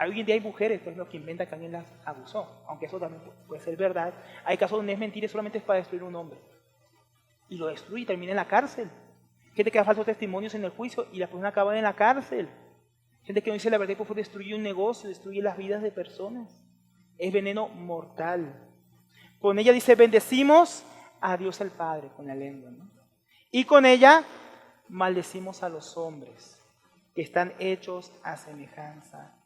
hoy en día hay mujeres, por ejemplo, que inventan que alguien las abusó, aunque eso también puede ser verdad. Hay casos donde es mentira y solamente es para destruir un hombre. Y lo destruye y termina en la cárcel. Gente que da falsos testimonios en el juicio y la persona acaba en la cárcel. Gente que no dice la verdad y por destruye un negocio, destruye las vidas de personas. Es veneno mortal. Con ella dice, bendecimos a Dios el Padre, con la lengua, ¿no? Y con ella maldecimos a los hombres, que están hechos a semejanza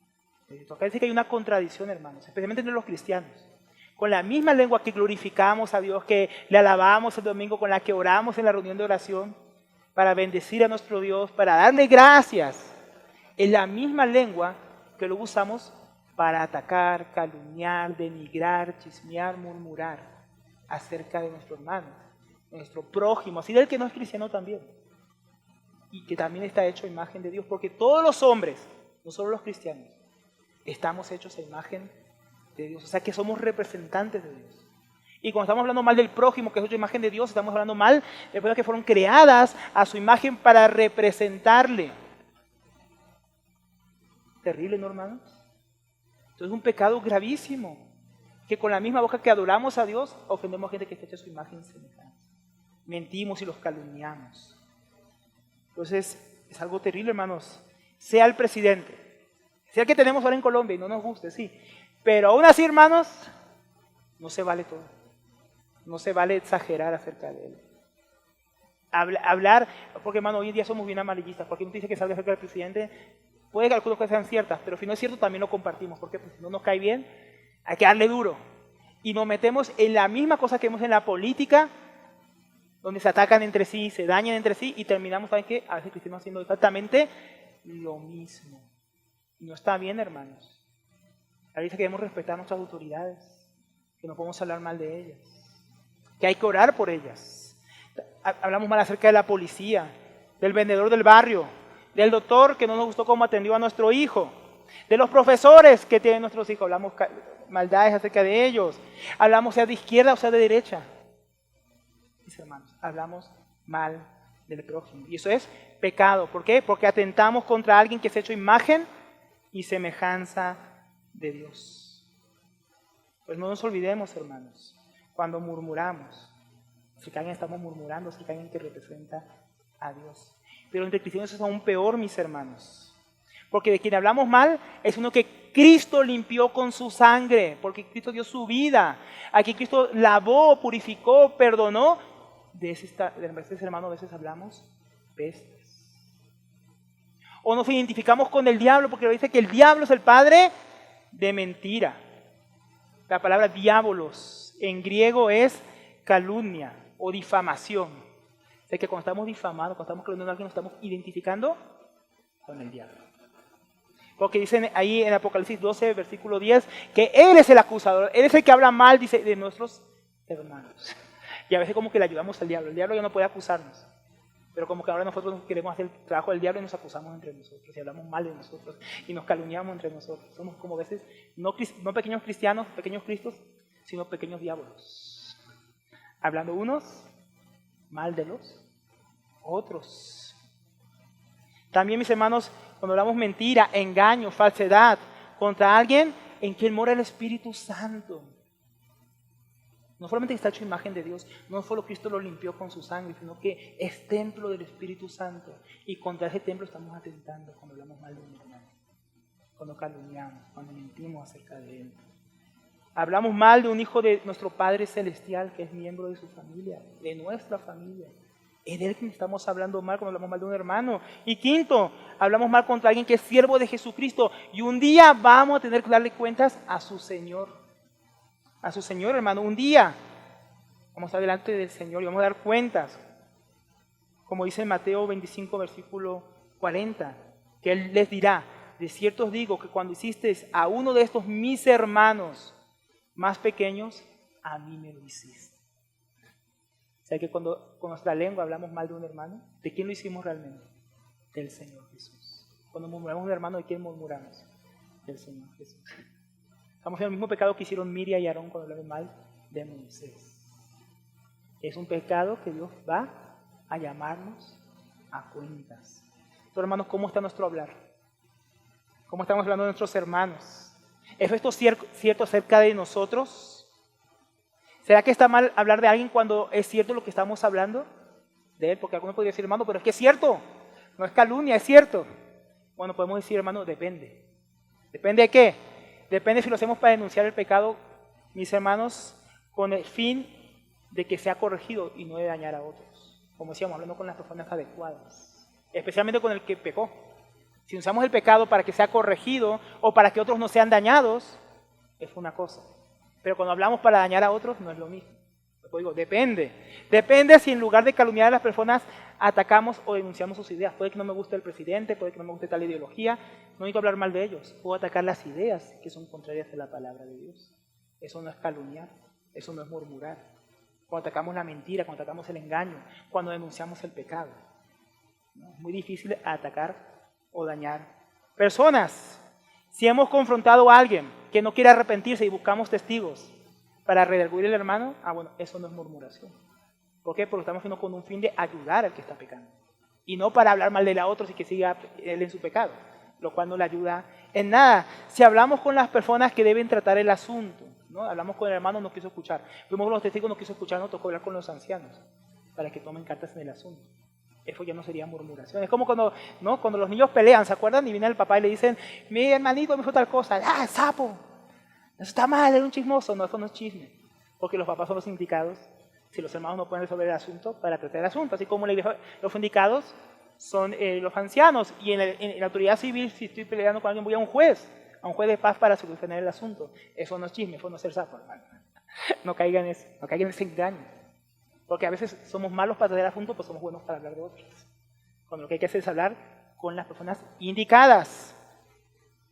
de Dios. Acá dice que hay una contradicción, hermanos, especialmente entre los cristianos. Con la misma lengua que glorificamos a Dios, que le alabamos el domingo, con la que oramos en la reunión de oración, para bendecir a nuestro Dios, para darle gracias, es la misma lengua que luego usamos para atacar, calumniar, denigrar, chismear, murmurar acerca de nuestro hermano, nuestro prójimo, así del que no es cristiano también, y que también está hecho a imagen de Dios, porque todos los hombres, no solo los cristianos, estamos hechos a imagen de Dios, o sea que somos representantes de Dios. Y cuando estamos hablando mal del prójimo, que es otra imagen de Dios, estamos hablando mal de personas que fueron creadas a su imagen para representarle. Terrible, ¿no, hermanos? Entonces es un pecado gravísimo, que con la misma boca que adoramos a Dios, ofendemos a gente que está hecha a su imagen semejante. Mentimos y los calumniamos. Entonces es algo terrible, hermanos. Sea el presidente, sea el que tenemos ahora en Colombia y no nos guste, sí. Pero aún así, hermanos, no se vale todo. No se vale exagerar acerca de él. Hablar, porque hermano, hoy en día somos bien amarillistas, porque no dice que salga acerca del presidente, puede que algunas cosas sean ciertas, pero si no es cierto también lo compartimos, porque pues, si no nos cae bien, hay que darle duro. Y nos metemos en la misma cosa que vemos en la política, donde se atacan entre sí, se dañan entre sí, y terminamos, ¿saben qué? A veces cristianos haciendo exactamente lo mismo. Y no está bien, hermanos. A veces queremos respetar a nuestras autoridades, que no podemos hablar mal de ellas, que hay que orar por ellas. Hablamos mal acerca de la policía, del vendedor del barrio, del doctor que no nos gustó cómo atendió a nuestro hijo, de los profesores que tienen nuestros hijos, hablamos maldades acerca de ellos, hablamos sea de izquierda o sea de derecha. Mis hermanos, hablamos mal del prójimo. Y eso es pecado. ¿Por qué? Porque atentamos contra alguien que se ha hecho imagen y semejanza de Dios. Pues no nos olvidemos, hermanos, cuando murmuramos, si alguien estamos murmurando, si alguien que representa a Dios. Pero entre cristianos es aún peor, mis hermanos. Porque de quien hablamos mal es uno que Cristo limpió con su sangre, porque Cristo dio su vida, a quien Cristo lavó, purificó, perdonó. De ese hermano a veces hablamos pestes. O nos identificamos con el diablo, porque dice que el diablo es el padre de mentira. La palabra diabolos en griego es calumnia o difamación. O sea que cuando estamos difamando, cuando estamos calumniando a alguien, nos estamos identificando con el diablo. Porque dicen ahí en Apocalipsis 12, versículo 10, que Él es el acusador, Él es el que habla mal, dice, de nuestros hermanos. Y a veces como que le ayudamos al diablo. El diablo ya no puede acusarnos. Pero como que ahora nosotros queremos hacer el trabajo del diablo y nos acusamos entre nosotros. Y hablamos mal de nosotros. Y nos calumniamos entre nosotros. Somos como a veces, no pequeños cristianos, pequeños cristos, sino pequeños diablos. Hablando unos mal de los otros. También, mis hermanos, cuando hablamos mentira, engaño, falsedad contra alguien, ¿en quien mora el Espíritu Santo? No solamente está hecho imagen de Dios, no solo Cristo lo limpió con su sangre, sino que es templo del Espíritu Santo. Y contra ese templo estamos atentando cuando hablamos mal de un hermano, cuando calumniamos, cuando mentimos acerca de él. Hablamos mal de un hijo de nuestro Padre Celestial, que es miembro de su familia, de nuestra familia. Es de él que estamos hablando mal cuando hablamos mal de un hermano. Y quinto, hablamos mal contra alguien que es siervo de Jesucristo. Y un día vamos a tener que darle cuentas a su Señor. A su Señor, hermano, un día vamos a estar delante del Señor y vamos a dar cuentas, como dice en Mateo 25, versículo 40, que Él les dirá, de cierto os digo que cuando hicisteis a uno de estos mis hermanos más pequeños, a mí me lo hiciste. O sea que cuando con nuestra lengua hablamos mal de un hermano, ¿de quién lo hicimos realmente? Del Señor Jesús. Cuando murmuramos de un hermano, ¿de quién murmuramos? Del Señor Jesús. Estamos en el mismo pecado que hicieron Miriam y Aarón cuando hablaron mal de Moisés. Es un pecado que Dios va a llamarnos a cuentas. Entonces, hermanos, ¿cómo está nuestro hablar? ¿Cómo estamos hablando de nuestros hermanos? ¿Es esto cierto acerca de nosotros? ¿Será que está mal hablar de alguien cuando es cierto lo que estamos hablando de él? Porque alguno podría decir, hermano, pero es que es cierto. No es calumnia, es cierto. Bueno, podemos decir, hermano, depende. ¿Depende de qué? Depende si lo hacemos para denunciar el pecado, mis hermanos, con el fin de que sea corregido y no de dañar a otros. Como decíamos, hablando con las personas adecuadas, especialmente con el que pecó. Si usamos el pecado para que sea corregido o para que otros no sean dañados, es una cosa. Pero cuando hablamos para dañar a otros, no es lo mismo. Digo, depende. Depende si en lugar de calumniar a las personas atacamos o denunciamos sus ideas. Puede que no me guste el presidente, puede que no me guste tal ideología. No necesito hablar mal de ellos. Puedo atacar las ideas que son contrarias a la palabra de Dios. Eso no es calumniar, eso no es murmurar. Cuando atacamos la mentira, cuando atacamos el engaño, cuando denunciamos el pecado. ¿No? Es muy difícil atacar o dañar personas. Si hemos confrontado a alguien que no quiere arrepentirse y buscamos testigos para redarguir al hermano, bueno, eso no es murmuración. ¿Por qué? Porque estamos haciendo con un fin de ayudar al que está pecando. Y no para hablar mal de la otra y que siga él en su pecado, lo cual no le ayuda en nada. Si hablamos con las personas que deben tratar el asunto, ¿no? Hablamos con el hermano, no quiso escuchar. Fuimos con los testigos, no quiso escuchar, nos tocó hablar con los ancianos para que tomen cartas en el asunto. Eso ya no sería murmuración. Es como cuando, ¿no? Cuando los niños pelean, ¿se acuerdan? Y viene el papá y le dicen, mi hermanito me hizo tal cosa. ¡Ah, sapo! Eso está mal, era un chismoso. No, eso no es chisme. Porque los papás son los indicados, si los hermanos no pueden resolver el asunto, para tratar el asunto. Así como los indicados son los ancianos. Y en la autoridad civil, si estoy peleando con alguien, voy a un juez de paz para solucionar el asunto. Eso no es chisme, eso no es ser sapo, hermano. No caigan en eso, no caigan en ese engaño. Porque a veces somos malos para tratar el asunto, pues somos buenos para hablar de otros. Cuando lo que hay que hacer es hablar con las personas indicadas,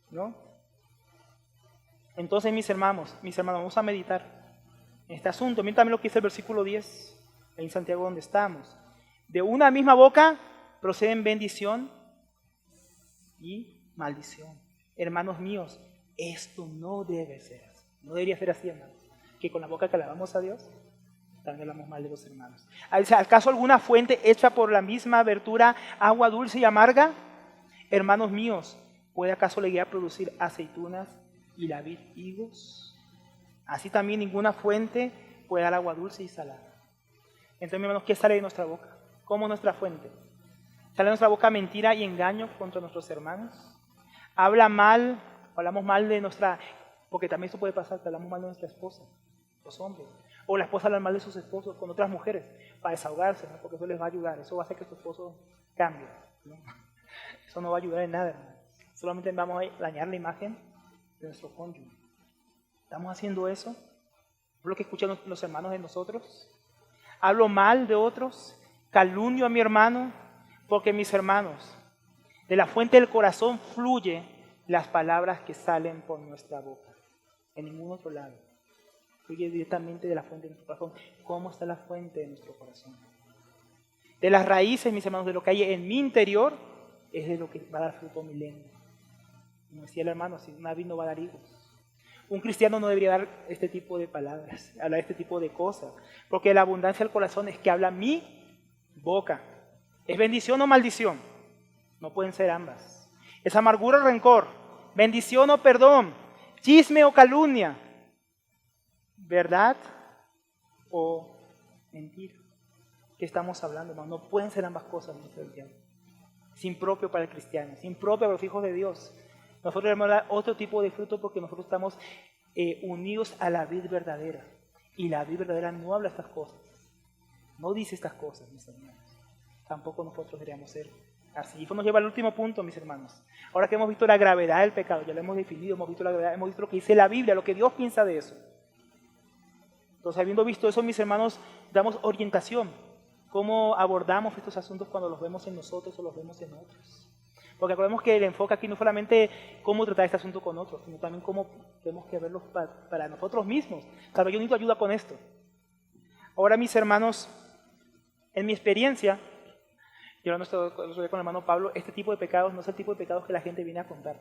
¿no? Entonces, mis hermanos, vamos a meditar en este asunto. Miren también lo que dice el versículo 10, en Santiago donde estamos. De una misma boca proceden bendición y maldición. Hermanos míos, esto no debe ser así. No debería ser así, hermanos. Que con la boca que alabamos a Dios, también hablamos mal de los hermanos. ¿Acaso alguna fuente hecha por la misma abertura, agua dulce y amarga? Hermanos míos, ¿puede acaso la higuera producir aceitunas y la vid higos? Así también ninguna fuente puede dar agua dulce y salada. Entonces, hermanos, ¿qué sale de nuestra boca? ¿Cómo nuestra fuente? ¿Sale de nuestra boca mentira y engaño contra nuestros hermanos? Hablamos mal de nuestra, porque también eso puede pasar, que hablamos mal de nuestra esposa, los hombres. O la esposa habla mal de sus esposos con otras mujeres para desahogarse, ¿no? Porque eso les va a ayudar, eso va a hacer que su esposo cambie, ¿no? Eso no va a ayudar en nada, hermano. Solamente vamos a dañar la imagen de nuestro cónyuge. ¿Estamos haciendo eso? ¿Es lo que escuchan los hermanos de nosotros? ¿Hablo mal de otros? ¿Calumnio a mi hermano? Porque mis hermanos, de la fuente del corazón fluye las palabras que salen por nuestra boca. En ningún otro lado. Fluye directamente de la fuente de nuestro corazón. ¿Cómo está la fuente de nuestro corazón? De las raíces, mis hermanos, de lo que hay en mi interior, es de lo que va a dar fruto mi lengua. Como decía el hermano, si una vid no va a dar higos. Un cristiano no debería dar este tipo de palabras, hablar este tipo de cosas, porque la abundancia del corazón es que habla mi boca. ¿Es bendición o maldición? No pueden ser ambas. ¿Es amargura o rencor? ¿Bendición o perdón? ¿Chisme o calumnia? ¿Verdad o mentira? ¿Qué estamos hablando, hermano? No pueden ser ambas cosas en nuestro tiempo. Es impropio para el cristiano, es impropio para los hijos de Dios. Nosotros debemos dar otro tipo de fruto porque nosotros estamos unidos a la vid verdadera. Y la vid verdadera no habla estas cosas. No dice estas cosas, mis hermanos. Tampoco nosotros deberíamos ser así. Y eso nos lleva al último punto, mis hermanos. Ahora que hemos visto la gravedad del pecado, ya lo hemos definido, hemos visto la gravedad, hemos visto lo que dice la Biblia, lo que Dios piensa de eso. Entonces, habiendo visto eso, mis hermanos, damos orientación. ¿Cómo abordamos estos asuntos cuando los vemos en nosotros o los vemos en otros? Porque acordemos que el enfoque aquí no es solamente cómo tratar este asunto con otros, sino también cómo tenemos que verlos para nosotros mismos. Claro, yo necesito ayuda con esto. Ahora, mis hermanos, en mi experiencia, yo no estoy con el hermano Pablo, este tipo de pecados no es el tipo de pecados que la gente viene a contar,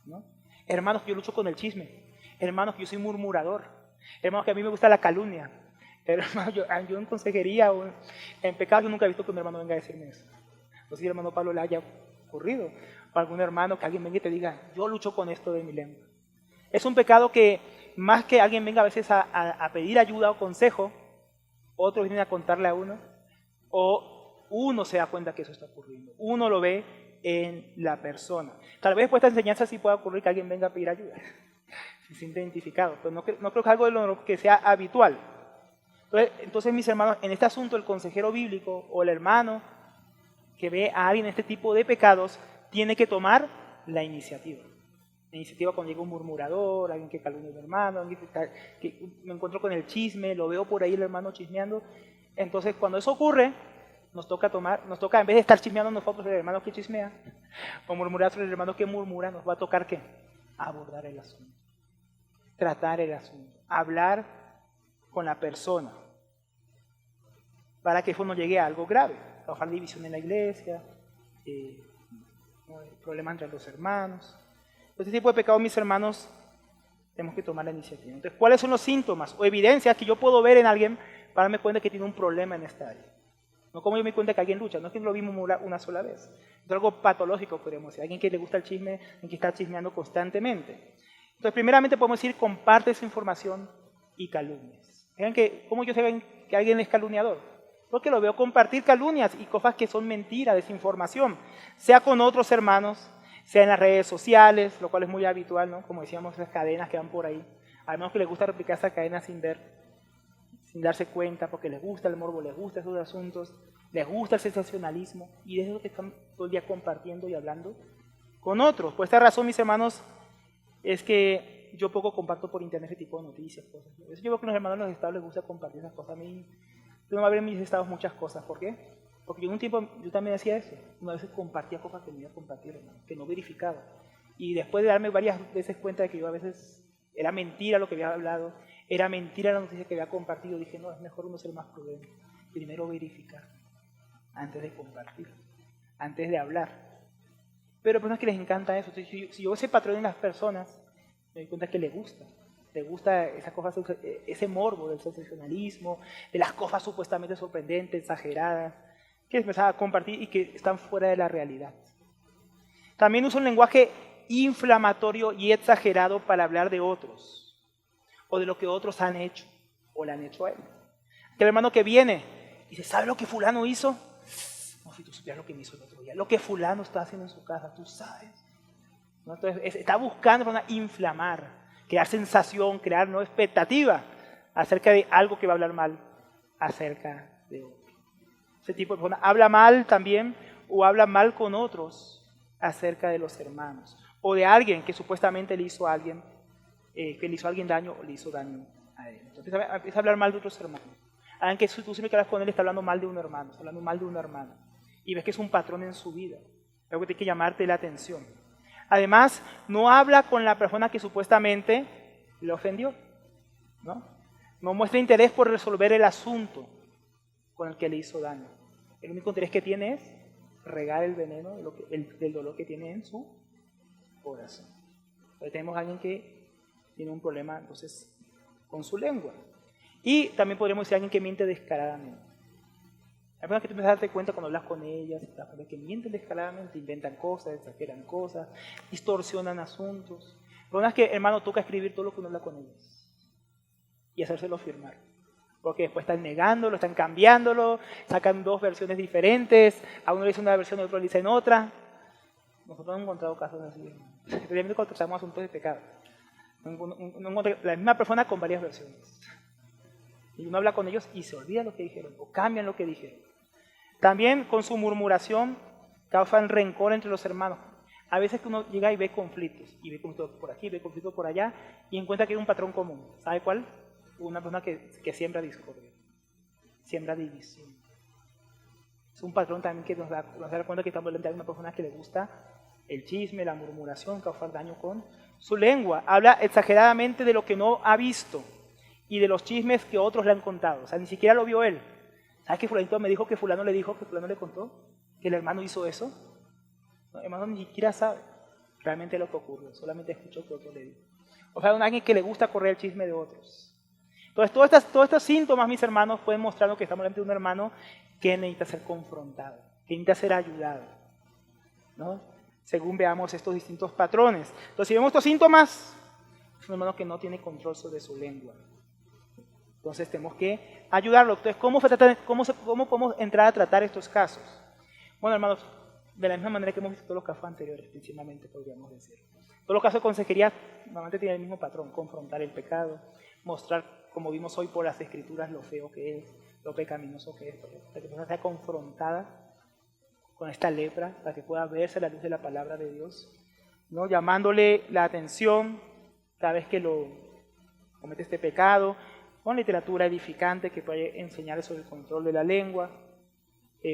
¿no? Hermanos, yo lucho con el chisme. Hermanos, yo soy murmurador. Hermanos, que a mí me gusta la calumnia. Hermanos, yo en consejería o en pecados yo nunca he visto que un hermano venga a decirme eso. No sé si el hermano Pablo le haya ocurrido. O algún hermano que alguien venga y te diga, yo lucho con esto de mi lengua. Es un pecado que más que alguien venga a veces a pedir ayuda o consejo, otros vienen a contarle a uno, o uno se da cuenta que eso está ocurriendo. Uno lo ve en la persona. Tal vez después de esta enseñanza sí pueda ocurrir que alguien venga a pedir ayuda. Se siente identificado, pero no creo que es algo de lo que sea habitual. Entonces, mis hermanos, en este asunto el consejero bíblico o el hermano que ve a alguien en este tipo de pecados tiene que tomar la iniciativa. La iniciativa cuando llega un murmurador, alguien que calumnia a un hermano, alguien que me encuentro con el chisme, lo veo por ahí el hermano chismeando. Entonces, cuando eso ocurre, nos toca, en vez de estar chismeando nosotros el hermano que chismea, o murmurar sobre el hermano que murmura, nos va a tocar ¿qué? Abordar el asunto, tratar el asunto, hablar con la persona, para que eso no llegue a algo grave, causar división en la iglesia, problemas entre los hermanos. Este tipo de pecados, mis hermanos, tenemos que tomar la iniciativa. Entonces, ¿cuáles son los síntomas o evidencias que yo puedo ver en alguien para darme cuenta que tiene un problema en esta área? No como yo me cuenta que alguien lucha, no es que lo vimos una sola vez. Es algo patológico, podríamos decir. Alguien que le gusta el chisme, alguien que está chismeando constantemente. Entonces, primeramente podemos decir, comparte esa información y calumnias. Vean que, ¿cómo yo sé que alguien es calumniador? Porque lo veo compartir calumnias y cosas que son mentiras, desinformación, sea con otros hermanos, sea en las redes sociales, lo cual es muy habitual, ¿no? Como decíamos, esas cadenas que van por ahí. A menos que les gusta replicar esas cadenas sin darse cuenta, porque les gusta el morbo, les gusta esos asuntos, les gusta el sensacionalismo, y de eso que están todo el día compartiendo y hablando con otros. Por esta razón, mis hermanos, es que yo poco comparto por internet ese tipo de noticias, cosas. Yo veo que a los hermanos en los estados les gusta compartir esas cosas. A mí no va a ver en mis estados muchas cosas. ¿Por qué? Porque yo en un tiempo, yo también hacía eso. Una vez compartía cosas que no iba a compartir, hermano, que no verificaba. Y después de darme varias veces cuenta de que yo a veces era mentira lo que había hablado, era mentira la noticia que había compartido, dije, no, es mejor uno ser más prudente. Primero verificar, antes de compartir, antes de hablar. Pero hay personas que les encanta eso. Entonces, si yo veo ese patrón en las personas, me doy cuenta que les gusta esas cosas, ese morbo del sensacionalismo, de las cosas supuestamente sorprendentes, exageradas, que empezaba a compartir y que están fuera de la realidad. También usa un lenguaje inflamatorio y exagerado para hablar de otros, o de lo que otros han hecho, o le han hecho a él. Aquel hermano que viene y dice, ¿sabe lo que fulano hizo? No, si tú supieras lo que me hizo el otro día, lo que fulano está haciendo en su casa, tú sabes. ¿No? Entonces, está buscando para inflamar, crear sensación, crear no expectativa acerca de algo que va a hablar mal acerca de otro. Ese tipo de persona habla mal también o habla mal con otros acerca de los hermanos o de alguien que supuestamente le hizo a alguien daño o le hizo daño a él. Entonces empieza a hablar mal de otros hermanos. Alguien que tú siempre que hablas con él está hablando mal de un hermano, está hablando mal de una hermana y ves que es un patrón en su vida, algo que tiene que llamarte la atención. Además, no habla con la persona que supuestamente le ofendió, ¿no? No muestra interés por resolver el asunto con el que le hizo daño. El único interés que tiene es regar el veneno del dolor que tiene en su corazón. Entonces tenemos a alguien que tiene un problema entonces con su lengua. Y también podríamos decir a alguien que miente descaradamente. Hay personas que tú empiezas a darte cuenta cuando hablas con ellas, que mienten descaradamente, inventan cosas, exageran cosas, distorsionan asuntos. Personas que, hermano, toca escribir todo lo que uno habla con ellas y hacérselo firmar. Porque después están negándolo, están cambiándolo, sacan dos versiones diferentes, a uno le dicen una versión y a otro le dicen otra. Nosotros hemos encontrado casos así, especialmente cuando tratamos asuntos de pecado. La misma persona con varias versiones. Y uno habla con ellos y se olvida lo que dijeron, o cambian lo que dijeron. También con su murmuración causan rencor entre los hermanos. A veces que uno llega y ve conflictos, y ve conflictos por aquí, ve conflictos por allá, y encuentra que hay un patrón común. ¿Sabe cuál? Una persona que siembra discordia, siembra división. Es un patrón también que nos da cuenta que estamos delante de una persona que le gusta el chisme, la murmuración, causar daño con su lengua. Habla exageradamente de lo que no ha visto y de los chismes que otros le han contado. O sea, ni siquiera lo vio él. ¿Sabes que fulanito me dijo que fulano le dijo, que fulano le contó? ¿Que el hermano hizo eso? No, el hermano ni siquiera sabe realmente lo que ocurrió, solamente escuchó que otro le dijo. O sea, alguien que le gusta correr el chisme de otros. Entonces, todos estos síntomas, mis hermanos, pueden mostrarnos que estamos delante de un hermano que necesita ser confrontado, que necesita ser ayudado, ¿no? Según veamos estos distintos patrones. Entonces, si vemos estos síntomas, es un hermano que no tiene control sobre su lengua. Entonces, tenemos que ayudarlo. Entonces, ¿cómo podemos entrar a tratar estos casos? Bueno, hermanos, de la misma manera que hemos visto todos los casos anteriores, principalmente podríamos decir. Todos los casos de consejería normalmente tienen el mismo patrón, confrontar el pecado, mostrar, como vimos hoy por las Escrituras, lo feo que es, lo pecaminoso que es, para que la persona sea confrontada con esta lepra, para que pueda verse a la luz de la palabra de Dios. ¿no? Llamándole la atención cada vez que lo comete este pecado, con literatura edificante que puede enseñarle sobre el control de la lengua,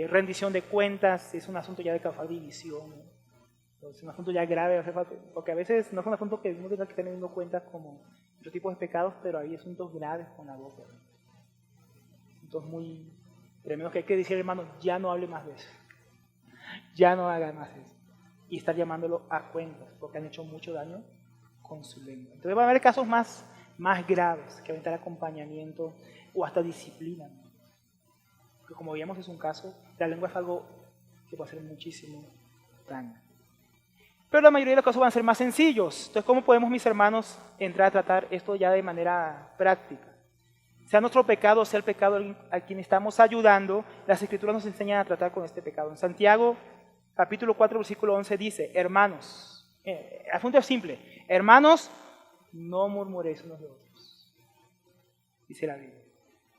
rendición de cuentas, es un asunto ya de causar división, ¿no? Es un asunto ya grave, porque a veces no es un asunto que uno tiene que tener en cuenta como otros tipos de pecados, pero hay asuntos graves con la boca, ¿no? Asuntos muy tremendos que hay que decir, hermano, ya no hable más de eso, ya no haga más de eso, y estar llamándolo a cuentas, porque han hecho mucho daño con su lengua. Entonces va a haber casos más graves que aventar acompañamiento o hasta disciplina, ¿no? Porque como veíamos es un caso, la lengua es algo que puede hacer muchísimo daño. Pero la mayoría de los casos van a ser más sencillos. Entonces, ¿cómo podemos, mis hermanos, entrar a tratar esto ya de manera práctica? Sea nuestro pecado, sea el pecado a quien estamos ayudando, las Escrituras nos enseñan a tratar con este pecado. En Santiago, capítulo 4, versículo 11 dice, hermanos, el asunto es simple, hermanos, no murmuréis unos de otros, dice la Biblia.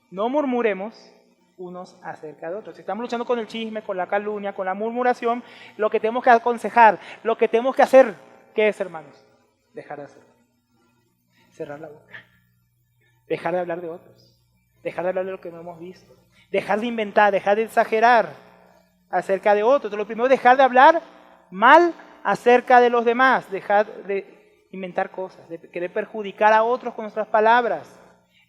No murmuremos unos acerca de otros. Si estamos luchando con el chisme, con la calumnia, con la murmuración, lo que tenemos que aconsejar, lo que tenemos que hacer, ¿qué es, hermanos? Dejar de hacerlo. Cerrar la boca. Dejar de hablar de otros. Dejar de hablar de lo que no hemos visto. Dejar de inventar, dejar de exagerar acerca de otros. Entonces, lo primero es dejar de hablar mal acerca de los demás. Dejar de inventar cosas, de querer perjudicar a otros con nuestras palabras.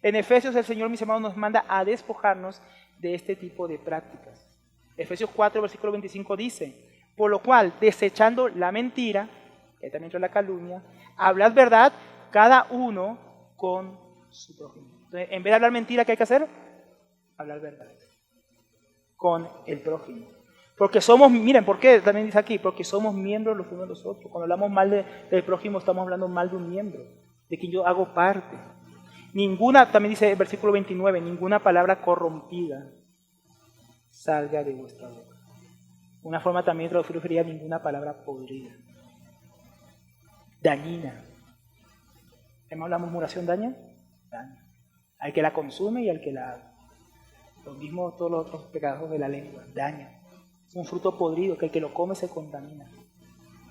En Efesios el Señor, mis hermanos, nos manda a despojarnos de este tipo de prácticas. Efesios 4, versículo 25 dice, por lo cual, desechando la mentira, que también entra la calumnia, hablad verdad cada uno con su prójimo. Entonces, en vez de hablar mentira, ¿qué hay que hacer? Hablar verdad con el prójimo. Porque somos, miren, ¿por qué? También dice aquí, porque somos miembros los unos de los otros. Cuando hablamos mal del prójimo, estamos hablando mal de un miembro, de quien yo hago parte. Ninguna, también dice el versículo 29, ninguna palabra corrompida salga de vuestra boca. Una forma también de traducir sería ninguna palabra podrida, dañina. ¿Hemos la murmuración daña? Daña. Al que la consume y al que la haga. Lo mismo todos los otros pecados de la lengua, daña. Es un fruto podrido que el que lo come se contamina.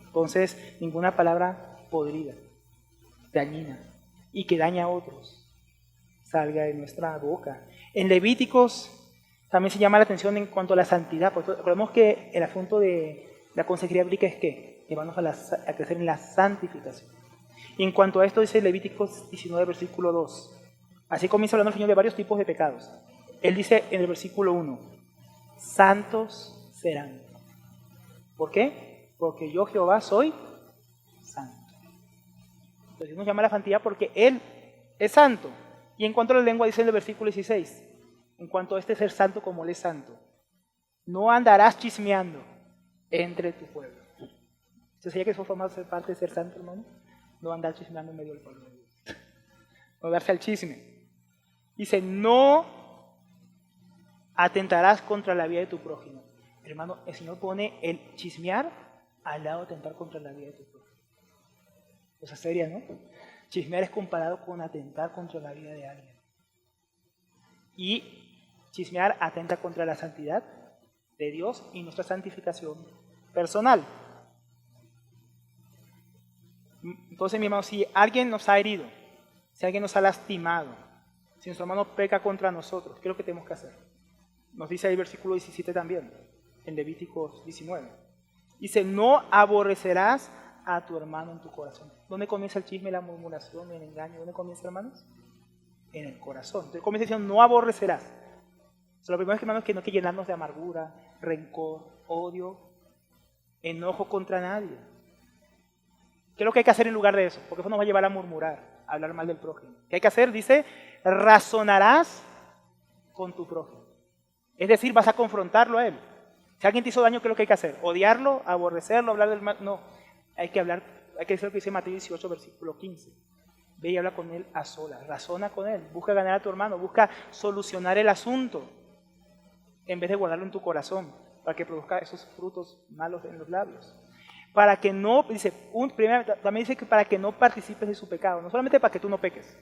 Entonces, ninguna palabra podrida, dañina y que daña a otros salga de nuestra boca. En Levíticos también se llama la atención en cuanto a la santidad, porque recordemos que el asunto de la consejería bíblica es que llevarnos a crecer en la santificación. Y en cuanto a esto dice Levíticos 19, versículo 2. Así comienza hablando el Señor de varios tipos de pecados. Él dice en el versículo 1, santos serán. ¿Por qué? Porque yo Jehová soy santo. Entonces Dios nos llama a la santidad porque Él es santo. Y en cuanto a la lengua dice en el versículo 16, en cuanto a este ser santo como Él es santo, no andarás chismeando entre tu pueblo. ¿Usted sabía que eso forma parte de ser santo, hermano? No andar chismeando en medio del pueblo. No darse al chisme. Dice, no atentarás contra la vida de tu prójimo. Hermano, el Señor pone el chismear al lado de atentar contra la vida de tu prójimo. Cosa seria, ¿no? Chismear es comparado con atentar contra la vida de alguien. Y chismear atenta contra la santidad de Dios y nuestra santificación personal. Entonces, mi hermano, si alguien nos ha herido, si alguien nos ha lastimado, si nuestro hermano peca contra nosotros, ¿qué es lo que tenemos que hacer? Nos dice ahí el versículo 17 también, en Levíticos 19. Dice, no aborrecerás a tu hermano en tu corazón. ¿Dónde comienza el chisme, la murmuración, el engaño? ¿Dónde comienza, hermanos? En el corazón. Entonces comienza diciendo, no aborrecerás. Entonces, lo primero es que, hermanos, que no hay que llenarnos de amargura, rencor, odio, enojo contra nadie. ¿Qué es lo que hay que hacer en lugar de eso? Porque eso nos va a llevar a murmurar, a hablar mal del prójimo. ¿Qué hay que hacer? Dice, razonarás con tu prójimo. Es decir, vas a confrontarlo a él. Si alguien te hizo daño, ¿qué es lo que hay que hacer? ¿Odiarlo? ¿Aborrecerlo? ¿Hablar del mal? No. Hay que decir lo que dice Mateo 18, versículo 15. Ve y habla con él a solas, razona con él, busca ganar a tu hermano, busca solucionar el asunto, en vez de guardarlo en tu corazón, para que produzca esos frutos malos en los labios. Para que no, también dice que para que no participes de su pecado, no solamente para que tú no peques,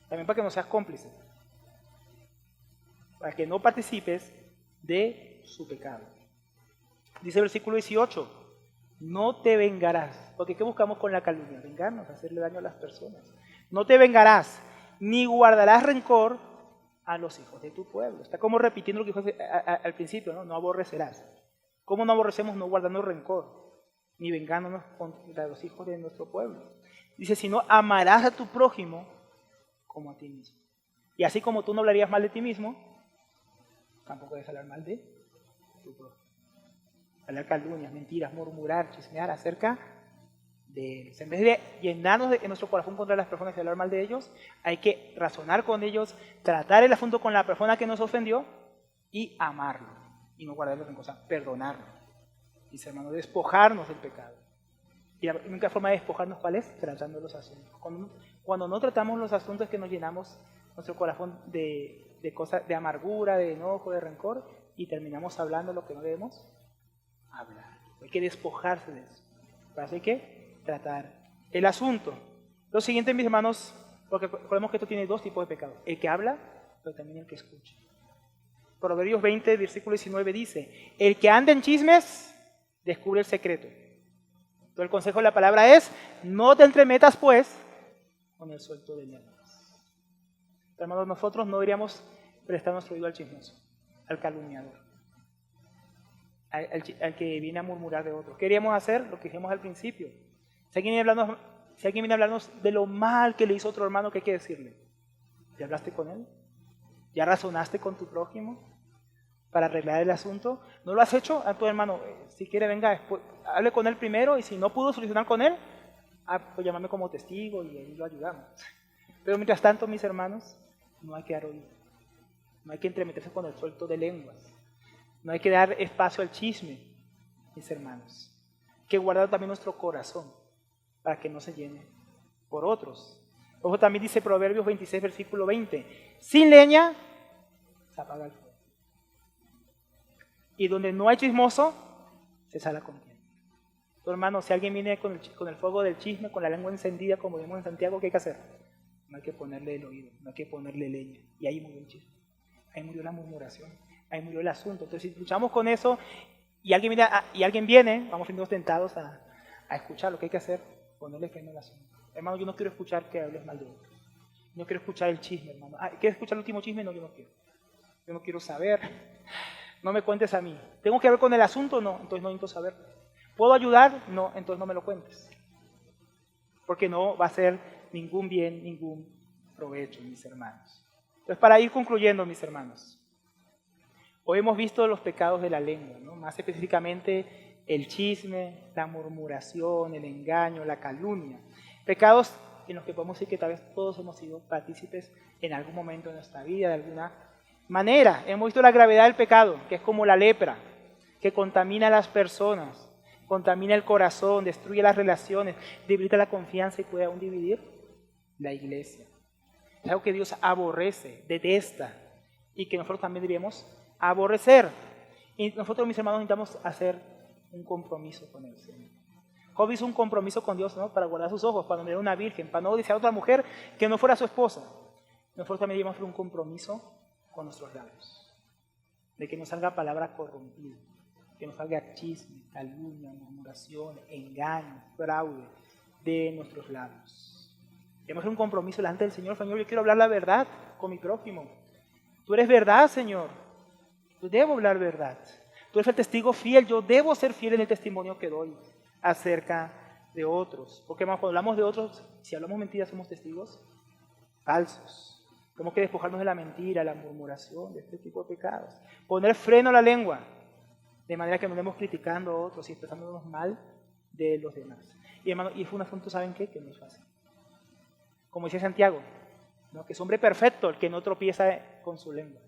también para que no seas cómplice. Para que no participes de su pecado. Dice el versículo 18, No te vengarás. Porque ¿qué buscamos con la calumnia? Vengarnos, hacerle daño a las personas. No te vengarás, ni guardarás rencor a los hijos de tu pueblo. Está como repitiendo lo que dijo al principio, ¿no? No aborrecerás. ¿Cómo no aborrecemos? No guardando rencor, ni vengándonos contra los hijos de nuestro pueblo. Dice, sino amarás a tu prójimo como a ti mismo. Y así como tú no hablarías mal de ti mismo, tampoco debes hablar mal de tu prójimo. Hablar calumnias, mentiras, murmurar, chismear acerca de ellos. En vez de llenarnos en nuestro corazón contra las personas y hablar mal de ellos, hay que razonar con ellos, tratar el asunto con la persona que nos ofendió y amarlo. Y no guardarlo en cosas, perdonarlo. Dice hermano, despojarnos del pecado. Y la única forma de despojarnos, ¿cuál es? Tratando los asuntos. Cuando no tratamos los asuntos, que nos llenamos nuestro corazón de cosas, de amargura, de enojo, de rencor, y terminamos hablando lo que no debemos hablar. Hay que despojarse de eso. Para eso hay que tratar el asunto. Lo siguiente, mis hermanos, porque recordemos que esto tiene dos tipos de pecado. El que habla, pero también el que escucha. Proverbios 20, versículo 19 dice, el que anda en chismes, descubre el secreto. Entonces el consejo de la palabra es, no te entremetas pues con el suelto de lenguas. Hermanos, nosotros no deberíamos prestar nuestro oído al chismoso, al calumniador, al que viene a murmurar de otros. ¿Qué queríamos hacer? Lo que dijimos al principio. Si alguien viene a hablarnos de lo mal que le hizo otro hermano, ¿qué hay que decirle? ¿Ya hablaste con él? ¿Ya razonaste con tu prójimo para arreglar el asunto? ¿No lo has hecho? A tu hermano, si quiere, venga, después, hable con él primero, y si no pudo solucionar con él, pues llámame como testigo y ahí lo ayudamos. Pero mientras tanto, mis hermanos, no hay que dar oído. No hay que entremeterse con el suelto de lenguas. No hay que dar espacio al chisme, mis hermanos. Hay que guardar también nuestro corazón para que no se llene por otros. Ojo, también dice Proverbios 26, versículo 20. Sin leña se apaga el fuego. Y donde no hay chismoso, se sale a contienda. Hermano, si alguien viene con el fuego del chisme, con la lengua encendida, como vemos en Santiago, ¿qué hay que hacer? No hay que ponerle el oído, no hay que ponerle leña. Y ahí murió el chisme. Ahí murió la murmuración. Ahí murió el asunto. Entonces, si luchamos con eso y alguien viene, vamos siendo tentados a escuchar. Lo que hay que hacer, ponerle freno al asunto. Hermano, yo no quiero escuchar que hables mal de otro. No quiero escuchar el chisme, hermano. ¿Quieres escuchar el último chisme? No, yo no quiero. Yo no quiero saber. No me cuentes a mí. ¿Tengo que ver con el asunto? No, entonces no necesito saber. ¿Puedo ayudar? No, entonces no me lo cuentes. Porque no va a ser ningún bien, ningún provecho, mis hermanos. Entonces, para ir concluyendo, mis hermanos, hoy hemos visto los pecados de la lengua, ¿no? Más específicamente el chisme, la murmuración, el engaño, la calumnia. Pecados en los que podemos decir que tal vez todos hemos sido partícipes en algún momento de nuestra vida, de alguna manera. Hemos visto la gravedad del pecado, que es como la lepra, que contamina a las personas, contamina el corazón, destruye las relaciones, debilita la confianza y puede aún dividir la iglesia. Es algo que Dios aborrece, detesta, y que nosotros también deberíamos aborrecer. Y nosotros, mis hermanos, necesitamos hacer un compromiso con el Señor. Job hizo un compromiso con Dios, ¿no? Para guardar sus ojos, para no mirar a una virgen, para no desear a otra mujer que no fuera su esposa. Nosotros también debemos hacer un compromiso con nuestros labios, de que no salga palabra corrompida, que no salga chisme, calumnia, murmuración, engaño, fraude de nuestros labios. Debemos hacer un compromiso delante del Señor. Señor, yo quiero hablar la verdad con mi prójimo. Tú eres verdad, Señor. Yo debo hablar verdad. Tú eres el testigo fiel. Yo debo ser fiel en el testimonio que doy acerca de otros. Porque cuando hablamos de otros, si hablamos mentiras, somos testigos falsos. Tenemos que despojarnos de la mentira, la murmuración, de este tipo de pecados. Poner freno a la lengua, de manera que no estemos criticando a otros y expresándonos mal de los demás. Y hermano, y es un asunto, ¿saben qué? Que no es fácil. Como decía Santiago, ¿no? Que es hombre perfecto el que no tropieza con su lengua.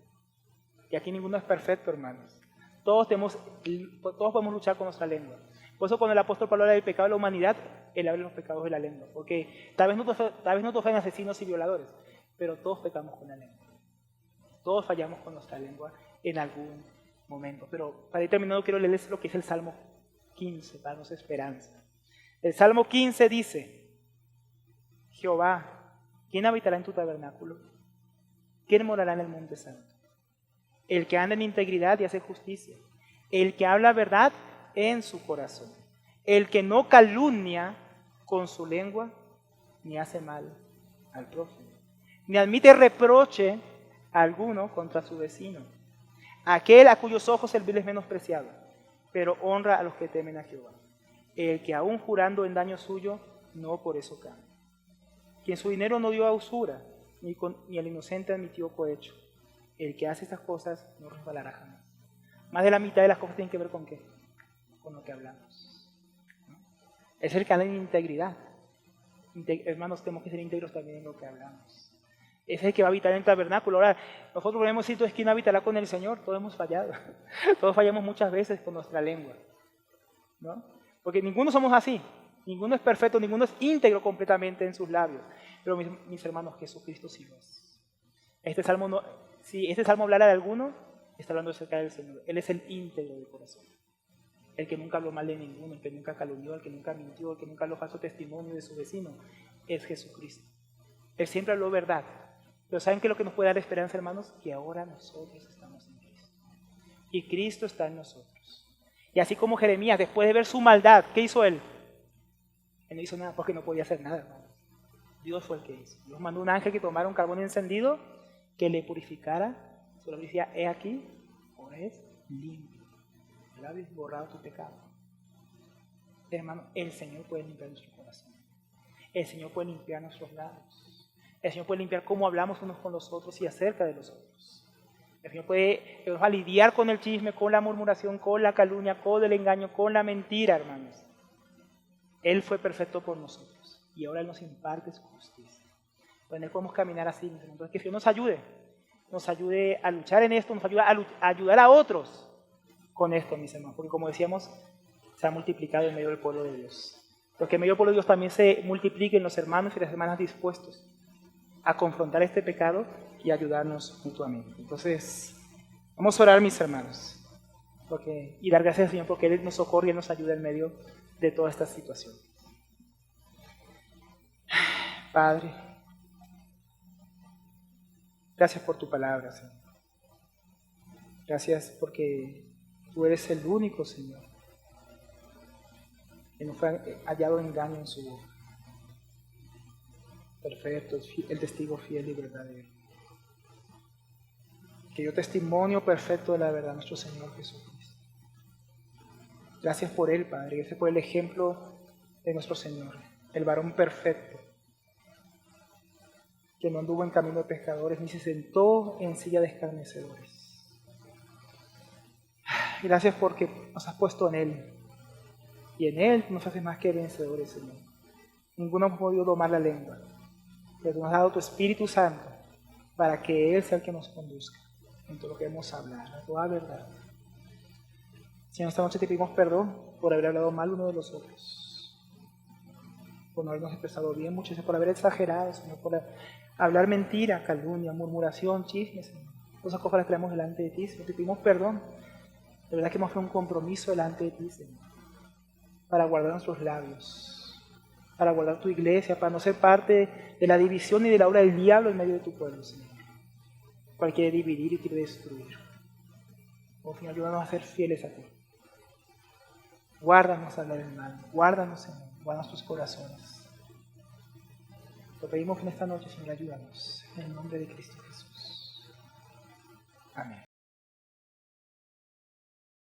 Y aquí ninguno es perfecto, hermanos. Todos podemos luchar con nuestra lengua. Por eso cuando el apóstol Pablo habla del pecado de la humanidad, él habla de los pecados de la lengua. Porque tal vez no todos sean asesinos y violadores, pero todos pecamos con la lengua. Todos fallamos con nuestra lengua en algún momento. Pero para ir terminando, quiero leerles lo que es el Salmo 15, para darnos esperanza. El Salmo 15 dice: Jehová, ¿quién habitará en tu tabernáculo? ¿Quién morará en el monte santo? El que anda en integridad y hace justicia, el que habla verdad en su corazón, El que no calumnia con su lengua, ni hace mal al prójimo, ni admite reproche alguno contra su vecino. Aquel a cuyos ojos el vil es menospreciado, pero honra a los que temen a Jehová. El que aún jurando en daño suyo, no por eso cambia. Quien su dinero no dio a usura, ni al inocente admitió cohecho. El que hace estas cosas no resbalará jamás. Más de la mitad de las cosas tienen que ver con ¿qué? Con lo que hablamos. Es el que anda en integridad. Hermanos, tenemos que ser íntegros también en lo que hablamos. Es el que va a habitar en el tabernáculo. Ahora, nosotros podemos decir, ¿quién habitará con el Señor? Todos hemos fallado. Todos fallamos muchas veces con nuestra lengua, ¿no? Porque ninguno somos así. Ninguno es perfecto, ninguno es íntegro completamente en sus labios. Pero mis hermanos, Jesucristo sí lo es. Si este salmo hablara de alguno, está hablando acerca del Señor. Él es el íntegro de corazón. El que nunca habló mal de ninguno, el que nunca calumnió, el que nunca mintió, el que nunca habló falso testimonio de su vecino, es Jesucristo. Él siempre habló verdad. Pero ¿saben qué es lo que nos puede dar esperanza, hermanos? Que ahora nosotros estamos en Cristo. Y Cristo está en nosotros. Y así como Jeremías, después de ver su maldad, ¿qué hizo él? Él no hizo nada porque no podía hacer nada, hermanos. Dios fue el que hizo. Dios mandó un ángel que tomara un carbón encendido, que le purificara. Solo decía, he aquí, ahora es limpio. Ya habéis borrado tu pecado. Hermano, el Señor puede limpiar nuestro corazón. El Señor puede limpiar nuestros labios. El Señor puede limpiar cómo hablamos unos con los otros y acerca de los otros. El Señor va a lidiar con el chisme, con la murmuración, con la calumnia, con el engaño, con la mentira, hermanos. Él fue perfecto por nosotros y ahora Él nos imparte su justicia. Con Él podemos caminar así. Entonces, que Dios nos ayude a luchar en esto, nos ayude a ayudar a otros con esto, mis hermanos, porque como decíamos, se ha multiplicado en medio del pueblo de Dios. Pero que en medio del pueblo de Dios también se multipliquen los hermanos y las hermanas dispuestos a confrontar este pecado y ayudarnos mutuamente. Entonces, vamos a orar, mis hermanos, y dar gracias al Señor porque Él nos socorre y Él nos ayuda en medio de toda esta situación. Padre, gracias por tu palabra, Señor. Gracias porque tú eres el único, Señor, que no fue hallado engaño en su boca. Perfecto, el testigo fiel y verdadero. Que dio testimonio perfecto de la verdad, nuestro Señor Jesucristo. Gracias por Él, Padre. Gracias por el ejemplo de nuestro Señor, el varón perfecto, que no anduvo en camino de pescadores, ni se sentó en silla de escarnecedores. Gracias porque nos has puesto en Él. Y en Él nos haces más que vencedores, Señor. Ninguno hemos podido domar la lengua. Pero tú nos has dado tu Espíritu Santo para que Él sea el que nos conduzca en todo lo que hemos hablado, a toda verdad. Señor, esta noche te pedimos perdón por haber hablado mal uno de los otros. Por no habernos expresado bien, muchas veces por haber exagerado, Señor, por hablar mentira, calumnia, murmuración, chismes, Señor. Esas cosas las traemos delante de ti, Señor. Te pedimos perdón. De verdad que hemos hecho un compromiso delante de ti, Señor, para guardar nuestros labios, para guardar tu iglesia, para no ser parte de la división y de la obra del diablo en medio de tu pueblo, Señor. Cual quiere dividir y quiere destruir. Oh, Señor, ayúdanos a ser fieles a ti. Guárdanos a hablar el mal, guárdanos, Señor, guárdanos tus corazones. Te pedimos que en esta noche, Señor, ayúdanos, en el nombre de Cristo Jesús. Amén.